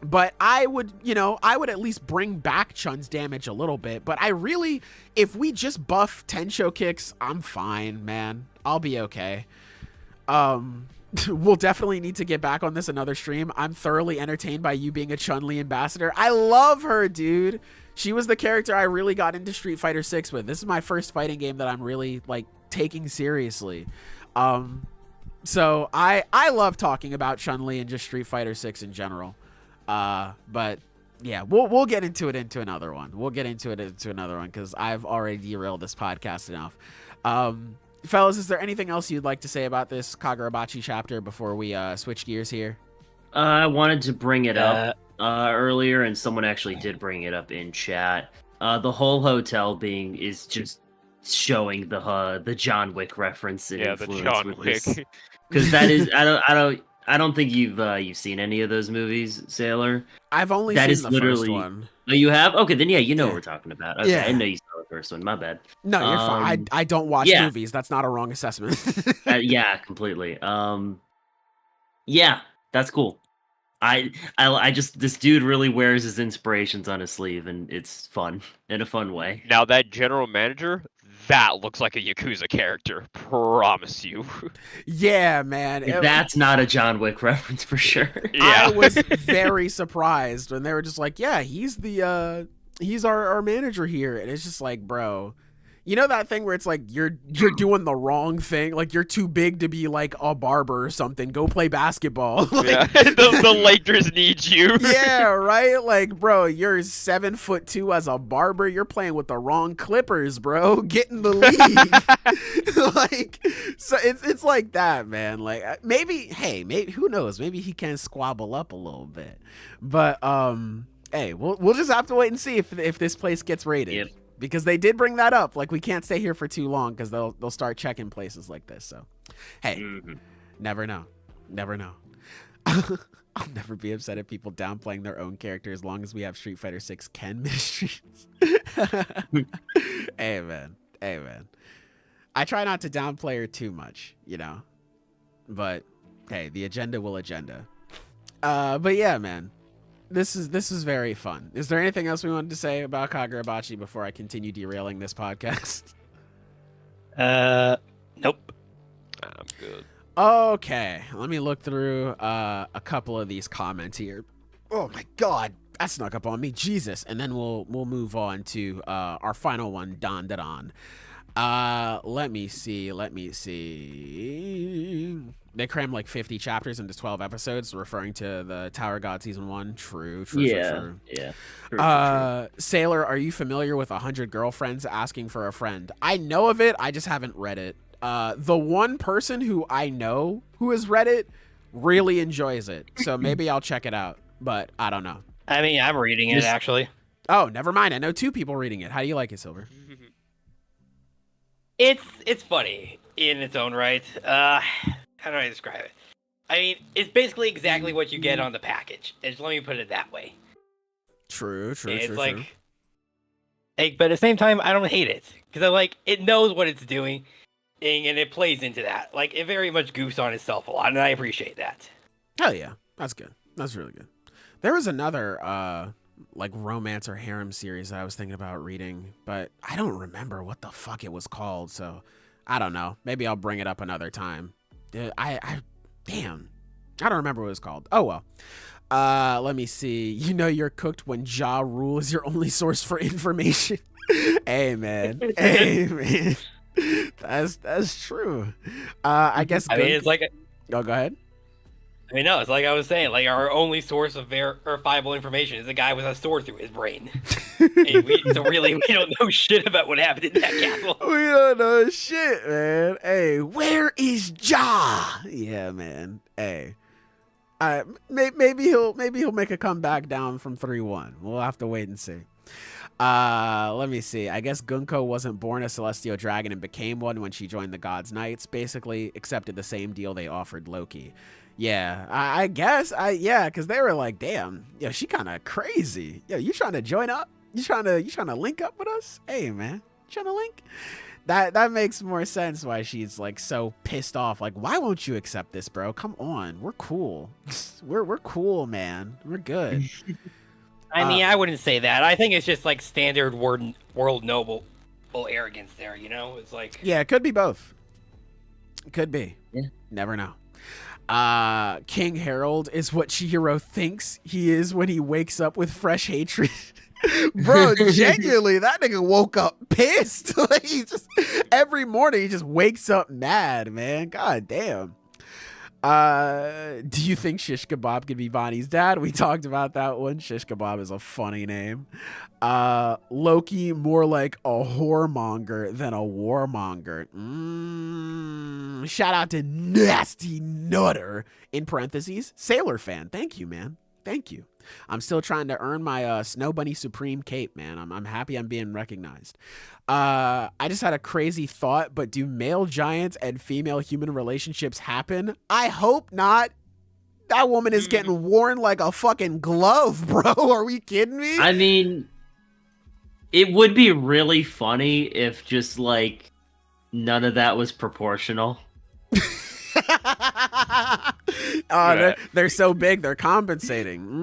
[SPEAKER 1] But I would at least bring back Chun's damage a little bit. But if we just buff Tensho kicks, I'm fine, man. I'll be okay. we'll definitely need to get back on this another stream. I'm thoroughly entertained by you being a Chun-Li ambassador. I love her, dude. She was the character I really got into Street Fighter 6 with. This is my first fighting game that I'm really like taking seriously. So I love talking about Chun-Li and just Street Fighter 6 in general. But yeah, we'll get into it into another one. We'll get into it into another one because I've already derailed this podcast enough. Fellas, is there anything else you'd like to say about this Kagurabachi chapter before we switch gears here?
[SPEAKER 3] I wanted to bring it up earlier, and someone actually did bring it up in chat. The whole hotel is just showing the John Wick reference and influence
[SPEAKER 2] the John Wick.
[SPEAKER 3] Because that is I don't think you've seen any of those movies, Sailor.
[SPEAKER 1] I've only seen the first one.
[SPEAKER 3] Oh, you have? Okay, then you know what we're talking about. Okay, I didn't know you saw the first one. My bad.
[SPEAKER 1] No, you're fine. I don't watch movies. That's not a wrong assessment.
[SPEAKER 3] Yeah, completely. Yeah, that's cool. I just this dude really wears his inspirations on his sleeve, and it's fun in a fun way.
[SPEAKER 2] Now that general manager, that looks like a Yakuza character. Promise you.
[SPEAKER 1] Yeah, man.
[SPEAKER 3] That's not a John Wick reference for sure.
[SPEAKER 1] Yeah. I was very surprised when they were just like, yeah, he's our manager here. And it's just like, bro, you know that thing where it's like you're doing the wrong thing, like you're too big to be like a barber or something. Go play basketball. Like,
[SPEAKER 2] the Lakers need you.
[SPEAKER 1] Yeah, right. Like, bro, you're 7'2" as a barber. You're playing with the wrong Clippers, bro. Get in the league. Like, so it's like that, man. Like, maybe who knows? Maybe he can squabble up a little bit. But hey, we'll just have to wait and see if this place gets raided.
[SPEAKER 3] Yep.
[SPEAKER 1] Because they did bring that up. Like, we can't stay here for too long because they'll start checking places like this. So, hey, never know. Never know. I'll never be upset at people downplaying their own character as long as we have Street Fighter 6 Ken ministries. Hey, man. I try not to downplay her too much, you know. But, hey, the agenda will agenda. But, yeah, man. This is very fun. Is there anything else we wanted to say about Kagurabachi before I continue derailing this podcast?
[SPEAKER 4] Nope.
[SPEAKER 2] I'm good.
[SPEAKER 1] Okay, let me look through a couple of these comments here. Oh my God, that snuck up on me, Jesus! And then we'll move on to our final one, Dandadan. Let me see. They crammed like 50 chapters into 12 episodes, referring to the Tower God Season 1. True.
[SPEAKER 3] Yeah.
[SPEAKER 1] True. Sailor, are you familiar with 100 Girlfriends Asking for a Friend? I know of it, I just haven't read it. The one person who I know who has read it really enjoys it, so maybe I'll check it out, but I don't know.
[SPEAKER 4] I mean, I'm reading it, actually.
[SPEAKER 1] Oh, never mind. I know 2 people reading it. How do you like it, Silver?
[SPEAKER 4] It's funny in its own right. How do I describe it? I mean, it's basically exactly what you get on the package. Just let me put it that way.
[SPEAKER 1] True.
[SPEAKER 4] It's like, but at the same time, I don't hate it because it knows what it's doing, and it plays into that. Like, it very much goofs on itself a lot, and I appreciate that.
[SPEAKER 1] Hell yeah, that's good. That's really good. There was another like romance or harem series that I was thinking about reading, but I don't remember what the fuck it was called. So I don't know. Maybe I'll bring it up another time. Damn, I don't remember what it was called. Oh well. Let me see. You know you're cooked when Ja Rule is your only source for information. Hey man. That's true. I guess.
[SPEAKER 4] I mean, it's like.
[SPEAKER 1] Oh, go ahead.
[SPEAKER 4] I mean, no, it's like I was saying. Like, our only source of verifiable information is a guy with a sword through his brain. So really, we don't know shit about what happened in that castle.
[SPEAKER 1] We don't know shit, man. Hey, where is Ja? Yeah, man. Hey, maybe he'll make a comeback down from 3-1. We'll have to wait and see. Let me see. I guess Gunko wasn't born a celestial dragon and became one when she joined the Gods Knights. Basically, accepted the same deal they offered Loki. Yeah, I guess. Because they were like, damn, yo, she kind of crazy. Yo, you trying to join up? You trying to link up with us? Hey, man, you trying to link? That makes more sense why she's like so pissed off. Like, why won't you accept this, bro? Come on, we're cool. we're cool, man. We're good.
[SPEAKER 4] I mean, I wouldn't say that. I think it's just like standard world noble arrogance there. You know, it's like
[SPEAKER 1] it could be both. It could be.
[SPEAKER 3] Yeah.
[SPEAKER 1] Never know. King Harold is what Chihiro thinks he is when he wakes up with fresh hatred. Bro, genuinely, that nigga woke up pissed. Like, he just every morning he just wakes up mad, man. God damn. Do you think Shish Kebab could be Bonnie's dad? We talked about that one. Shish Kebab is a funny name. Loki, more like a whoremonger than a warmonger. Shout out to Nasty Nutter, in parentheses, Sailor fan. Thank you, man. Thank you. I'm still trying to earn my Snow Bunny Supreme cape, man. I'm happy I'm being recognized. I just had a crazy thought, but do male giants and female human relationships happen? I hope not. That woman is getting worn like a fucking glove, bro. Are we kidding me?
[SPEAKER 3] I mean, it would be really funny if just, like, none of that was proportional.
[SPEAKER 1] They're so big, they're compensating.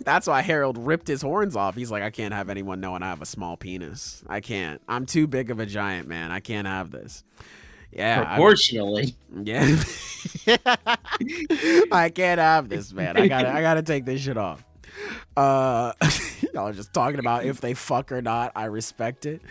[SPEAKER 1] That's why Harold ripped his horns off. He's like, I can't have anyone knowing I have a small penis. I can't. I'm too big of a giant, man. I can't have this. Yeah,
[SPEAKER 3] proportionally.
[SPEAKER 1] Yeah. I can't have this, man. I gotta take this shit off. Y'all are just talking about if they fuck or not. I respect it.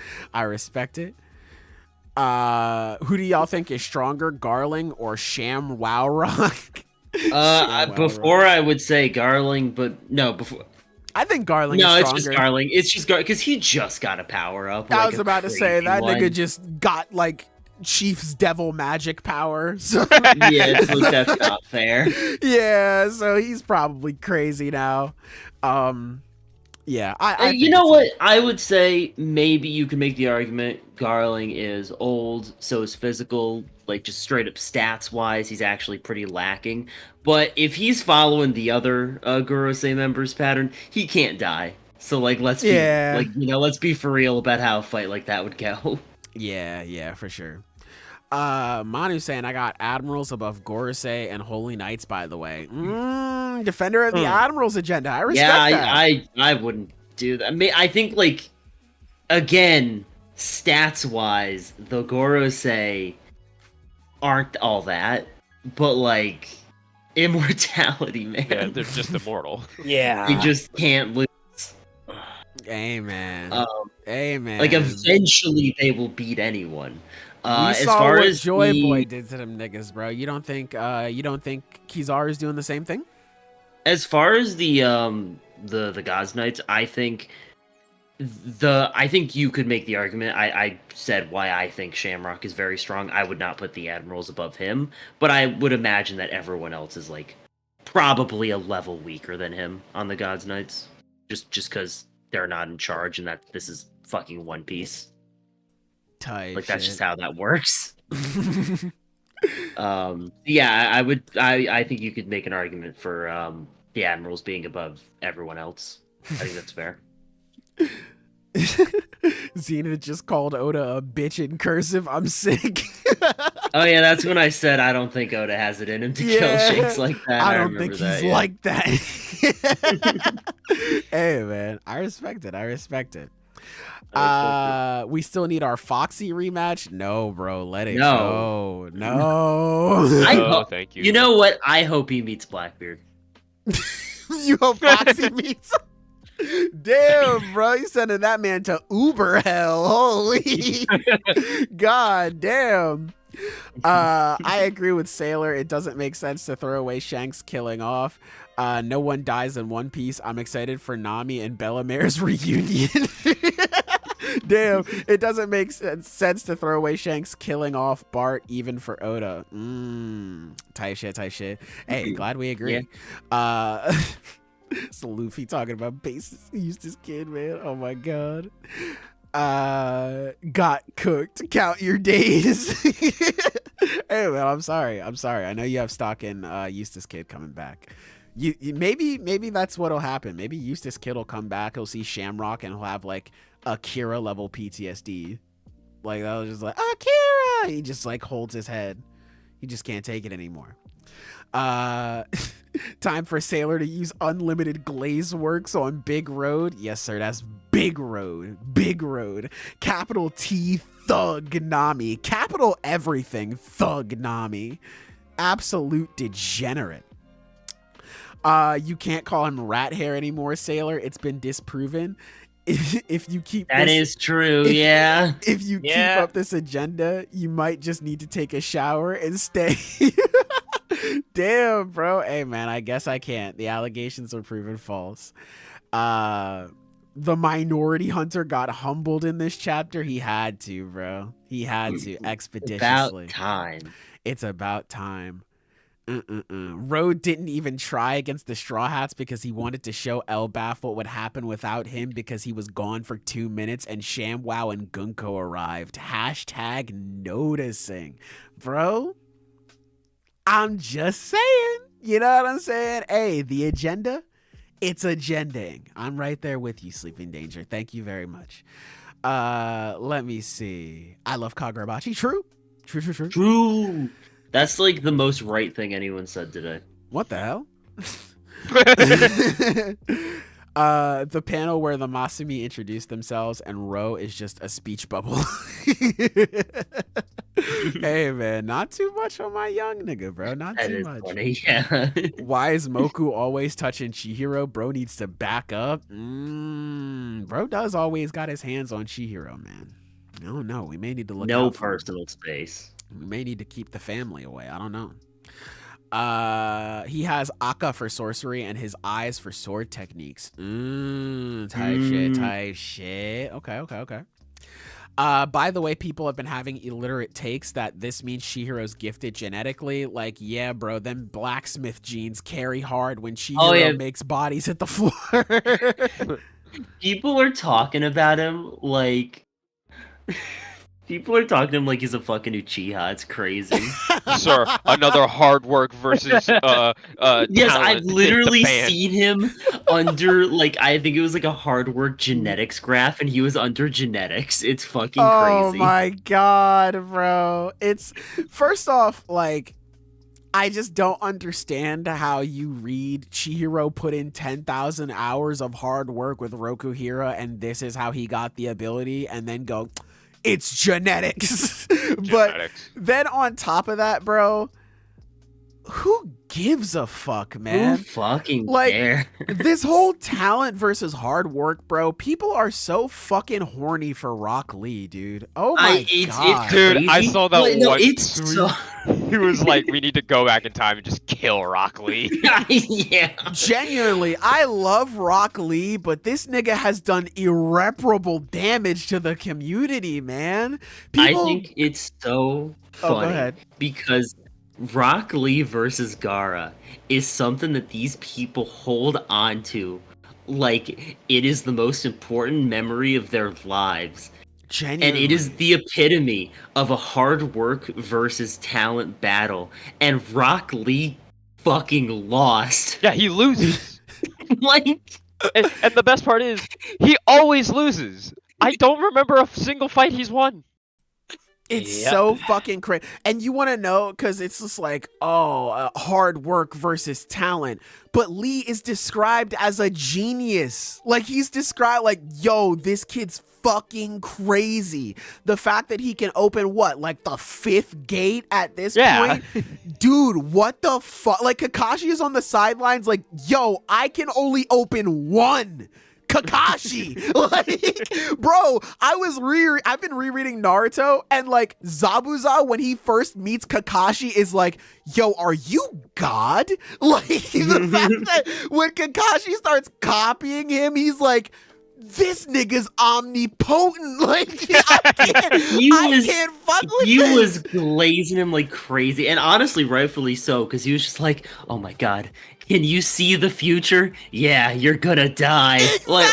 [SPEAKER 1] Who do y'all think is stronger, Garling or Sham Wow Rock?
[SPEAKER 3] Before I would say Garling, but no, before.
[SPEAKER 1] I think Garling is
[SPEAKER 3] stronger. No, it's just Garling. It's just Garling, because he just got a power up.
[SPEAKER 1] I was about to say, that nigga just got, like, Chief's devil magic power. So.
[SPEAKER 3] Yeah, it's like, that's not fair.
[SPEAKER 1] Yeah, so he's probably crazy now. Yeah, I
[SPEAKER 3] you know what? I would say maybe you can make the argument Garling is old, so his physical, like, just straight up stats wise, he's actually pretty lacking. But if he's following the other Gurosei members pattern, he can't die. So, like, let's be for real about how a fight like that would go.
[SPEAKER 1] Yeah, for sure. Manu saying I got admirals above Gorosei and holy knights, by the way. Defender of the admirals agenda. I respect that.
[SPEAKER 3] I wouldn't do that. I mean, I think, like, again, stats wise, the Gorosei aren't all that, but, like, immortality, man.
[SPEAKER 2] Yeah, they're just immortal.
[SPEAKER 4] Yeah.
[SPEAKER 3] You just can't lose.
[SPEAKER 1] Amen. Amen.
[SPEAKER 3] Like, eventually they will beat anyone.
[SPEAKER 1] We
[SPEAKER 3] as
[SPEAKER 1] saw
[SPEAKER 3] far
[SPEAKER 1] what
[SPEAKER 3] as
[SPEAKER 1] Joy Boy did to them niggas, bro. You don't think Kizaru is doing the same thing?
[SPEAKER 3] As far as the Gods Knights, I think you could make the argument. I said why I think Shamrock is very strong. I would not put the admirals above him, but I would imagine that everyone else is, like, probably a level weaker than him on the Gods Knights, just because they're not in charge and that this is fucking One Piece.
[SPEAKER 1] Type
[SPEAKER 3] like, that's
[SPEAKER 1] shit.
[SPEAKER 3] just how that works. Yeah, I think you could make an argument for the admirals being above everyone else. I think that's fair.
[SPEAKER 1] Xena just called Oda a bitch in cursive. I'm sick.
[SPEAKER 3] Oh yeah, that's when I said I don't think Oda has it in him to kill Shanks like that.
[SPEAKER 1] I don't think he's like that. Hey man, I respect it. We still need our Foxy rematch. No, bro, let it go. No.
[SPEAKER 2] Thank you.
[SPEAKER 3] You know what? I hope he meets Blackbeard.
[SPEAKER 1] You hope Foxy meets. Damn, bro, you sending that man to Uber hell. Holy god damn. I agree with Sailor. It doesn't make sense to throw away Shanks killing off. No one dies in One Piece. I'm excited for Nami and Bellamare's reunion. Damn, it doesn't make sense to throw away Shanks killing off Bart even for Oda. Type shit. Hey, glad we agree. Yeah. So Luffy talking about bases. Eustace Kid, man. Oh my god. Got cooked. Count your days. Hey man, I'm sorry. I know you have stock in Eustace Kid coming back. You maybe that's what'll happen. Maybe Eustace Kid will come back. He'll see Shamrock and he'll have like Akira level PTSD. Like that was just like Akira. He just like holds his head. He just can't take it anymore. Time for Sailor to use unlimited glaze works on Big Road. Yes, sir. That's big Big road. Capital T, thug Nami. Capital everything, thug Nami. Absolute degenerate. You can't call him rat hair anymore, Sailor. It's been disproven. If you keep
[SPEAKER 3] that
[SPEAKER 1] this,
[SPEAKER 3] is true, yeah.
[SPEAKER 1] If you keep up this agenda, you might just need to take a shower and stay. Damn, bro. Hey, man, I guess I can't. The allegations were proven false. The minority hunter got humbled in this chapter. He had to, bro. He had to expeditiously. It's about time. Road didn't even try against the Straw Hats because he wanted to show Elbaf what would happen without him because he was gone for 2 minutes and ShamWow and Gunko arrived. Hashtag noticing. Bro, I'm just saying. You know what I'm saying? Hey, the agenda, it's agendaing. I'm right there with you, Sleeping Danger. Thank you very much. Let me see. I love Kagurabachi. True.
[SPEAKER 3] That's like the most right thing anyone said today.
[SPEAKER 1] What the hell? The panel where the Masumi introduced themselves and Ro is just a speech bubble. Hey, man, not too much on my young nigga, bro. Not
[SPEAKER 3] That
[SPEAKER 1] too
[SPEAKER 3] is
[SPEAKER 1] much.
[SPEAKER 3] funny, yeah.
[SPEAKER 1] Why is Moku always touching Chihiro? Bro needs to back up. Bro does always got his hands on Chihiro, man. I don't know. We may need to look
[SPEAKER 3] No
[SPEAKER 1] out for him.
[SPEAKER 3] personal space.
[SPEAKER 1] We may need to keep the family away. I don't know. He has Akka for sorcery and his eyes for sword techniques. Type shit. Okay. By the way, people have been having illiterate takes that this means Chihiro's gifted genetically. Like, yeah, bro, them blacksmith genes carry hard when Chihiro makes bodies hit the floor.
[SPEAKER 3] People are talking about him like... People are talking to him like he's a fucking Uchiha. It's crazy.
[SPEAKER 2] Sir, another hard work versus
[SPEAKER 3] Yes,
[SPEAKER 2] talent.
[SPEAKER 3] I've literally seen him under, like, I think it was like a hard work genetics graph, and he was under genetics. It's fucking crazy.
[SPEAKER 1] Oh my god, bro. It's, first off, like, I just don't understand how you read Chihiro put in 10,000 hours of hard work with Rokuhira, and this is how he got the ability, and then go... It's genetics. But then on top of that, bro, who gives a fuck, man?
[SPEAKER 3] Who fucking
[SPEAKER 1] like,
[SPEAKER 3] care?
[SPEAKER 1] This whole talent versus hard work, bro. People are so fucking horny for Rock Lee, dude. Oh my god.
[SPEAKER 2] Dude,
[SPEAKER 3] crazy.
[SPEAKER 2] I saw that
[SPEAKER 3] one.
[SPEAKER 2] He was like, we need to go back in time and just kill Rock Lee.
[SPEAKER 3] Yeah.
[SPEAKER 1] Genuinely, I love Rock Lee, but this nigga has done irreparable damage to the community, man.
[SPEAKER 3] I think it's so funny
[SPEAKER 1] go ahead.
[SPEAKER 3] Because Rock Lee versus Gaara is something that these people hold on to like it is the most important memory of their lives.
[SPEAKER 1] Genuinely.
[SPEAKER 3] And it is the epitome of a hard work versus talent battle. And Rock Lee fucking lost.
[SPEAKER 2] Yeah, he loses.
[SPEAKER 3] Like,
[SPEAKER 2] and the best part is, he always loses. I don't remember a single fight he's won.
[SPEAKER 1] It's so fucking crazy. And you want to know, because it's just like, hard work versus talent. But Lee is described as a genius. Like, he's described like, yo, this kid's fucking crazy. The fact that he can open what, like the 5th gate at this point? Dude, what the fuck? Like, Kakashi is on the sidelines like, yo, I can only open 1. Kakashi, like, bro, I've been rereading Naruto, and like Zabuza, when he first meets Kakashi, is like, yo, are you God? Like, the fact that when Kakashi starts copying him, he's like, this nigga's omnipotent. Like, I can't fuck with
[SPEAKER 3] He
[SPEAKER 1] this.
[SPEAKER 3] was glazing him like crazy, and honestly, rightfully so, because he was just like, oh my god, can you see the future? Yeah, you're gonna die.
[SPEAKER 1] Exactly,
[SPEAKER 3] like,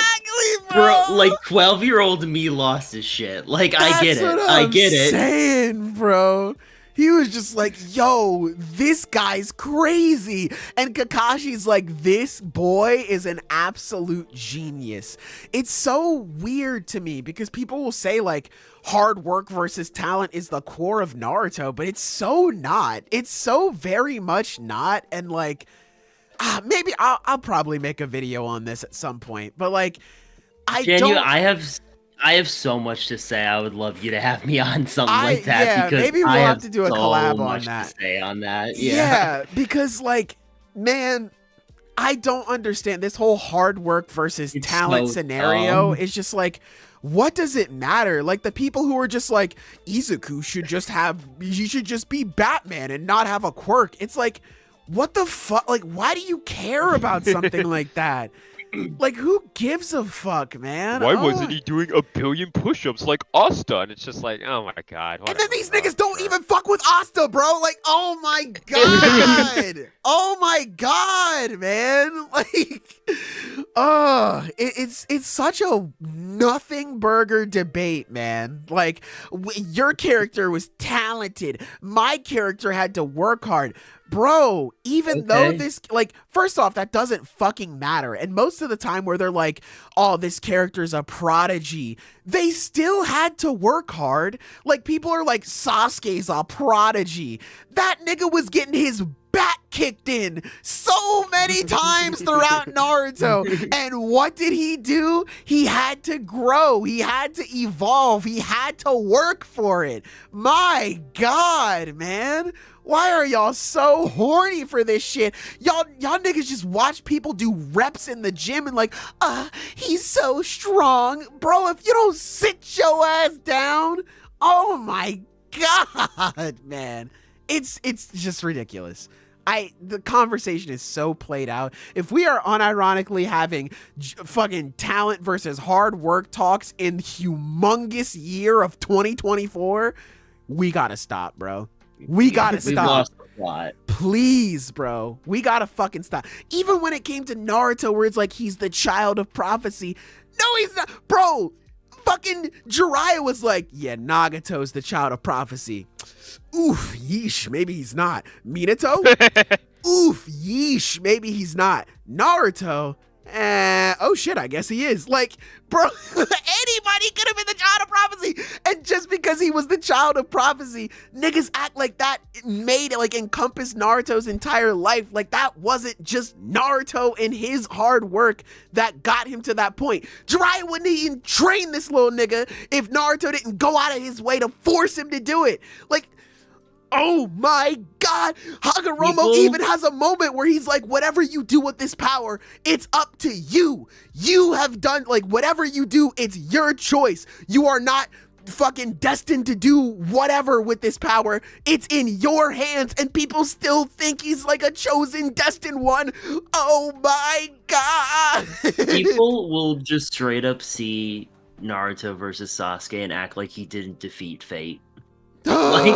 [SPEAKER 1] bro.
[SPEAKER 3] Like 12-year-old me lost his shit. Like, I get it. I get it.
[SPEAKER 1] Saying, bro. He was just like, yo, this guy's crazy. And Kakashi's like, this boy is an absolute genius. It's so weird to me because people will say like hard work versus talent is the core of Naruto, but it's so not. It's so very much not. And like, maybe I'll probably make a video on this at some point, but like,
[SPEAKER 3] I have so much to say. I would love you to have me on something like that.
[SPEAKER 1] Yeah,
[SPEAKER 3] because
[SPEAKER 1] maybe we'll have to do a collab on
[SPEAKER 3] much
[SPEAKER 1] that.
[SPEAKER 3] To say on that.
[SPEAKER 1] Yeah, because like, man, I don't understand this whole hard work versus talent scenario. It's just like, what does it matter? Like the people who are just like, Izuku should just be Batman and not have a quirk. It's like, what the fuck? Like, why do you care about something like that? Like, who gives a fuck, man?
[SPEAKER 2] Why wasn't he doing a billion push-ups like Asta? And it's just like, oh my god.
[SPEAKER 1] And then these niggas don't even fuck with Asta, bro. Like, oh my god. Oh my god, man. Like, it's such a nothing burger debate, man. Like, your character was talented. My character had to work hard. Bro, even though this, like, first off, that doesn't fucking matter. And most of the time where they're like, oh, this character's a prodigy, they still had to work hard. Like, people are like, Sasuke's a prodigy. That nigga was getting his back kicked in so many times throughout Naruto. And what did he do? He had to grow. He had to evolve. He had to work for it. My God, man. Why are y'all so horny for this shit? Y'all niggas just watch people do reps in the gym and like, he's so strong. Bro, if you don't sit your ass down, oh my God, man. It's just ridiculous. The conversation is so played out. If we are unironically having fucking talent versus hard work talks in humongous year of 2024, we gotta stop, bro. We gotta stop.
[SPEAKER 3] Lost the plot.
[SPEAKER 1] Please, bro. We gotta fucking stop. Even when it came to Naruto, where it's like he's the child of prophecy. No, he's not. Bro, fucking Jiraiya was like, yeah, Nagato's the child of prophecy. Oof, yeesh, maybe he's not. Minato? Oof, yeesh, maybe he's not. Naruto? Oh shit, I guess he is. Like, bro, anybody could have been the child of prophecy. And just because he was the child of prophecy, niggas act like that made it, like, encompass Naruto's entire life. Like, that wasn't just Naruto and his hard work that got him to that point. Jiraiya wouldn't even train this little nigga if Naruto didn't go out of his way to force him to do it. Like, oh my God, Hagoromo even has a moment where he's like, whatever you do with this power, it's up to you. You have done, like, whatever you do, it's your choice. You are not fucking destined to do whatever with this power. It's in your hands, and people still think he's like a chosen, destined one. Oh my God.
[SPEAKER 3] People will just straight up see Naruto versus Sasuke and act like he didn't defeat fate. Like,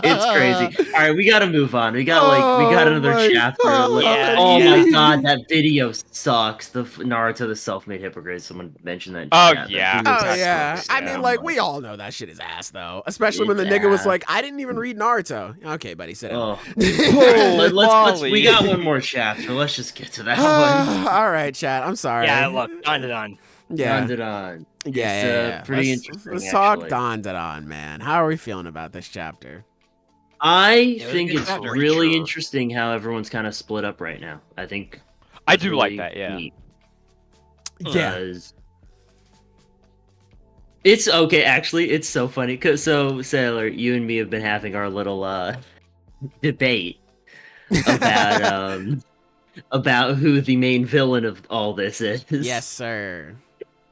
[SPEAKER 3] it's crazy. All right, we gotta move on. We got another chapter. My God, that video sucks. The Naruto, the self-made hypocrite. Someone mentioned that.
[SPEAKER 1] I mean, like, we all know that shit is ass, though. Especially when the nigga was like, "I didn't even read Naruto." Okay, buddy, sit down.
[SPEAKER 3] We got one more chapter. Let's just get to that one.
[SPEAKER 1] All right, chat. I'm sorry.
[SPEAKER 4] Yeah, look, Dandadan.
[SPEAKER 1] Yeah. Yeah.
[SPEAKER 3] Pretty interesting.
[SPEAKER 1] Let's talk Dandadan, man. How are we feeling about this chapter?
[SPEAKER 3] I think it's really interesting how everyone's kind of split up right now. I think
[SPEAKER 2] I do like that. Yeah.
[SPEAKER 1] Yeah.
[SPEAKER 3] It's okay. Actually, it's so funny. Cause Sailor, you and me have been having our little debate about who the main villain of all this is.
[SPEAKER 1] Yes, sir.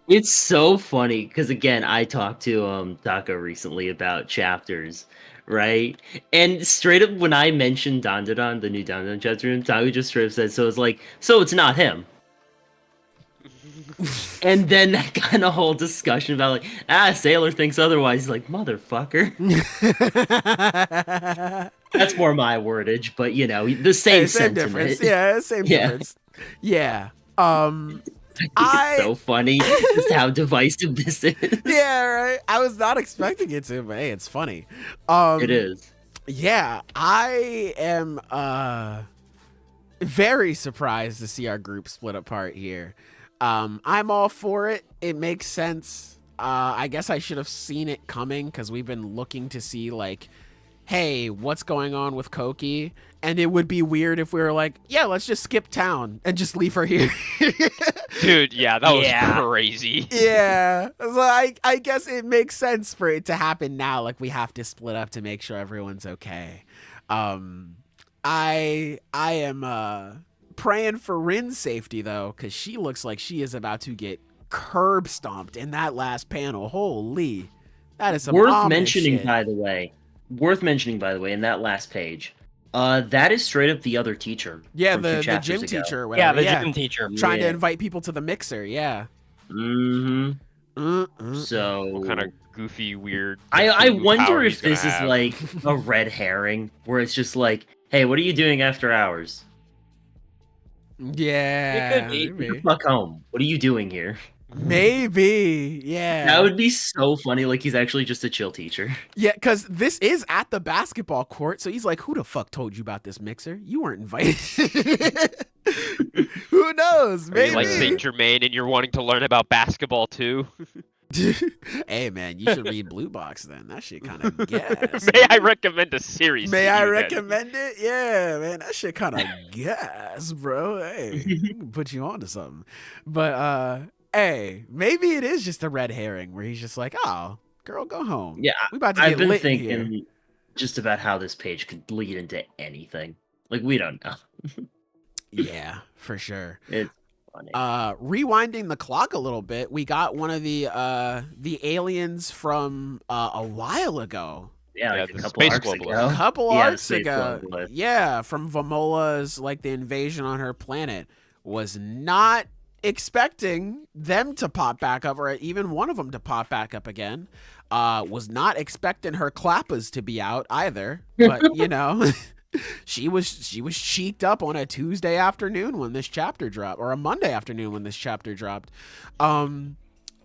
[SPEAKER 3] It's so funny because, again, I talked to Taco recently about chapters, right? And straight up, when I mentioned Dandadan, the new Dandadan chapter, Taco just straight up said, so it's not him. And then that kind of whole discussion about, like, Sailor thinks otherwise. He's like, motherfucker. That's more my wordage, but, you know, the same sentiment.
[SPEAKER 1] Difference. Yeah, same difference. Yeah.
[SPEAKER 3] It's so funny just how divisive this is.
[SPEAKER 1] Yeah, right. I was not expecting it to, but hey, it's funny.
[SPEAKER 3] It is.
[SPEAKER 1] Yeah, I am very surprised to see our group split apart here. I'm all for it. It makes sense. I guess I should have seen it coming because we've been looking to see, like, hey, what's going on with Kouki? And it would be weird if we were like, yeah, let's just skip town and just leave her here.
[SPEAKER 2] Dude, yeah, that was crazy.
[SPEAKER 1] Yeah. So I guess it makes sense for it to happen now. Like, we have to split up to make sure everyone's okay. I am praying for Rin's safety, though, because she looks like she is about to get curb stomped in that last panel. Holy. That is some
[SPEAKER 3] worth mentioning,
[SPEAKER 1] shit.
[SPEAKER 3] by the way, in that last page. That is straight up the other teacher.
[SPEAKER 1] Yeah,
[SPEAKER 3] from
[SPEAKER 1] the
[SPEAKER 3] 2 chapters
[SPEAKER 1] gym
[SPEAKER 3] ago.
[SPEAKER 1] teacher. Or
[SPEAKER 4] Yeah,
[SPEAKER 1] whatever.
[SPEAKER 4] the gym teacher.
[SPEAKER 1] Trying to invite people to the mixer. Yeah.
[SPEAKER 3] So
[SPEAKER 2] What kind of goofy, weird...
[SPEAKER 3] I wonder
[SPEAKER 2] power
[SPEAKER 3] if
[SPEAKER 2] he's gonna
[SPEAKER 3] this is
[SPEAKER 2] have.
[SPEAKER 3] like a red herring, where it's just like, hey, what are you doing after hours?
[SPEAKER 1] Yeah.
[SPEAKER 4] It could be.
[SPEAKER 1] Maybe.
[SPEAKER 3] Fuck home. What are you doing here?
[SPEAKER 1] Maybe. Yeah.
[SPEAKER 3] That would be so funny. Like, he's actually just a chill teacher.
[SPEAKER 1] Yeah, because this is at the basketball court. So he's like, who the fuck told you about this mixer? You weren't invited. Who knows?
[SPEAKER 2] Are
[SPEAKER 1] Maybe.
[SPEAKER 2] you like Saint Germain and you're wanting to learn about basketball too?
[SPEAKER 1] Hey, man, you should read Blue Box then. That shit kind of gas.
[SPEAKER 2] May I recommend a series?
[SPEAKER 1] May
[SPEAKER 2] to
[SPEAKER 1] I
[SPEAKER 2] you then?
[SPEAKER 1] recommend it? Yeah, man, that shit kind of gas, bro. Hey, we can put you on to something. But, hey, maybe it is just a red herring where he's just like, oh, girl, go home.
[SPEAKER 3] Yeah,
[SPEAKER 1] we about to get
[SPEAKER 3] I've been
[SPEAKER 1] lit in here.
[SPEAKER 3] thinking just about how this page could lead into anything. Like, we don't know.
[SPEAKER 1] Yeah, for sure.
[SPEAKER 3] It's funny.
[SPEAKER 1] Rewinding the clock a little bit, we got one of the aliens from a while ago.
[SPEAKER 3] Yeah,
[SPEAKER 2] Yeah,
[SPEAKER 3] like a
[SPEAKER 2] the
[SPEAKER 3] couple
[SPEAKER 2] space
[SPEAKER 3] arcs
[SPEAKER 2] globalist.
[SPEAKER 3] ago.
[SPEAKER 1] A couple
[SPEAKER 3] Yeah, the
[SPEAKER 1] arcs
[SPEAKER 3] space
[SPEAKER 1] ago.
[SPEAKER 3] globalist.
[SPEAKER 1] Yeah, from Vamola's, like, the invasion on her planet. Was not expecting them to pop back up, or even one of them to pop back up again. Was not expecting her clappas to be out either. But, you know... She was cheeked up on a Tuesday afternoon when this chapter dropped, or a Monday afternoon when this chapter dropped.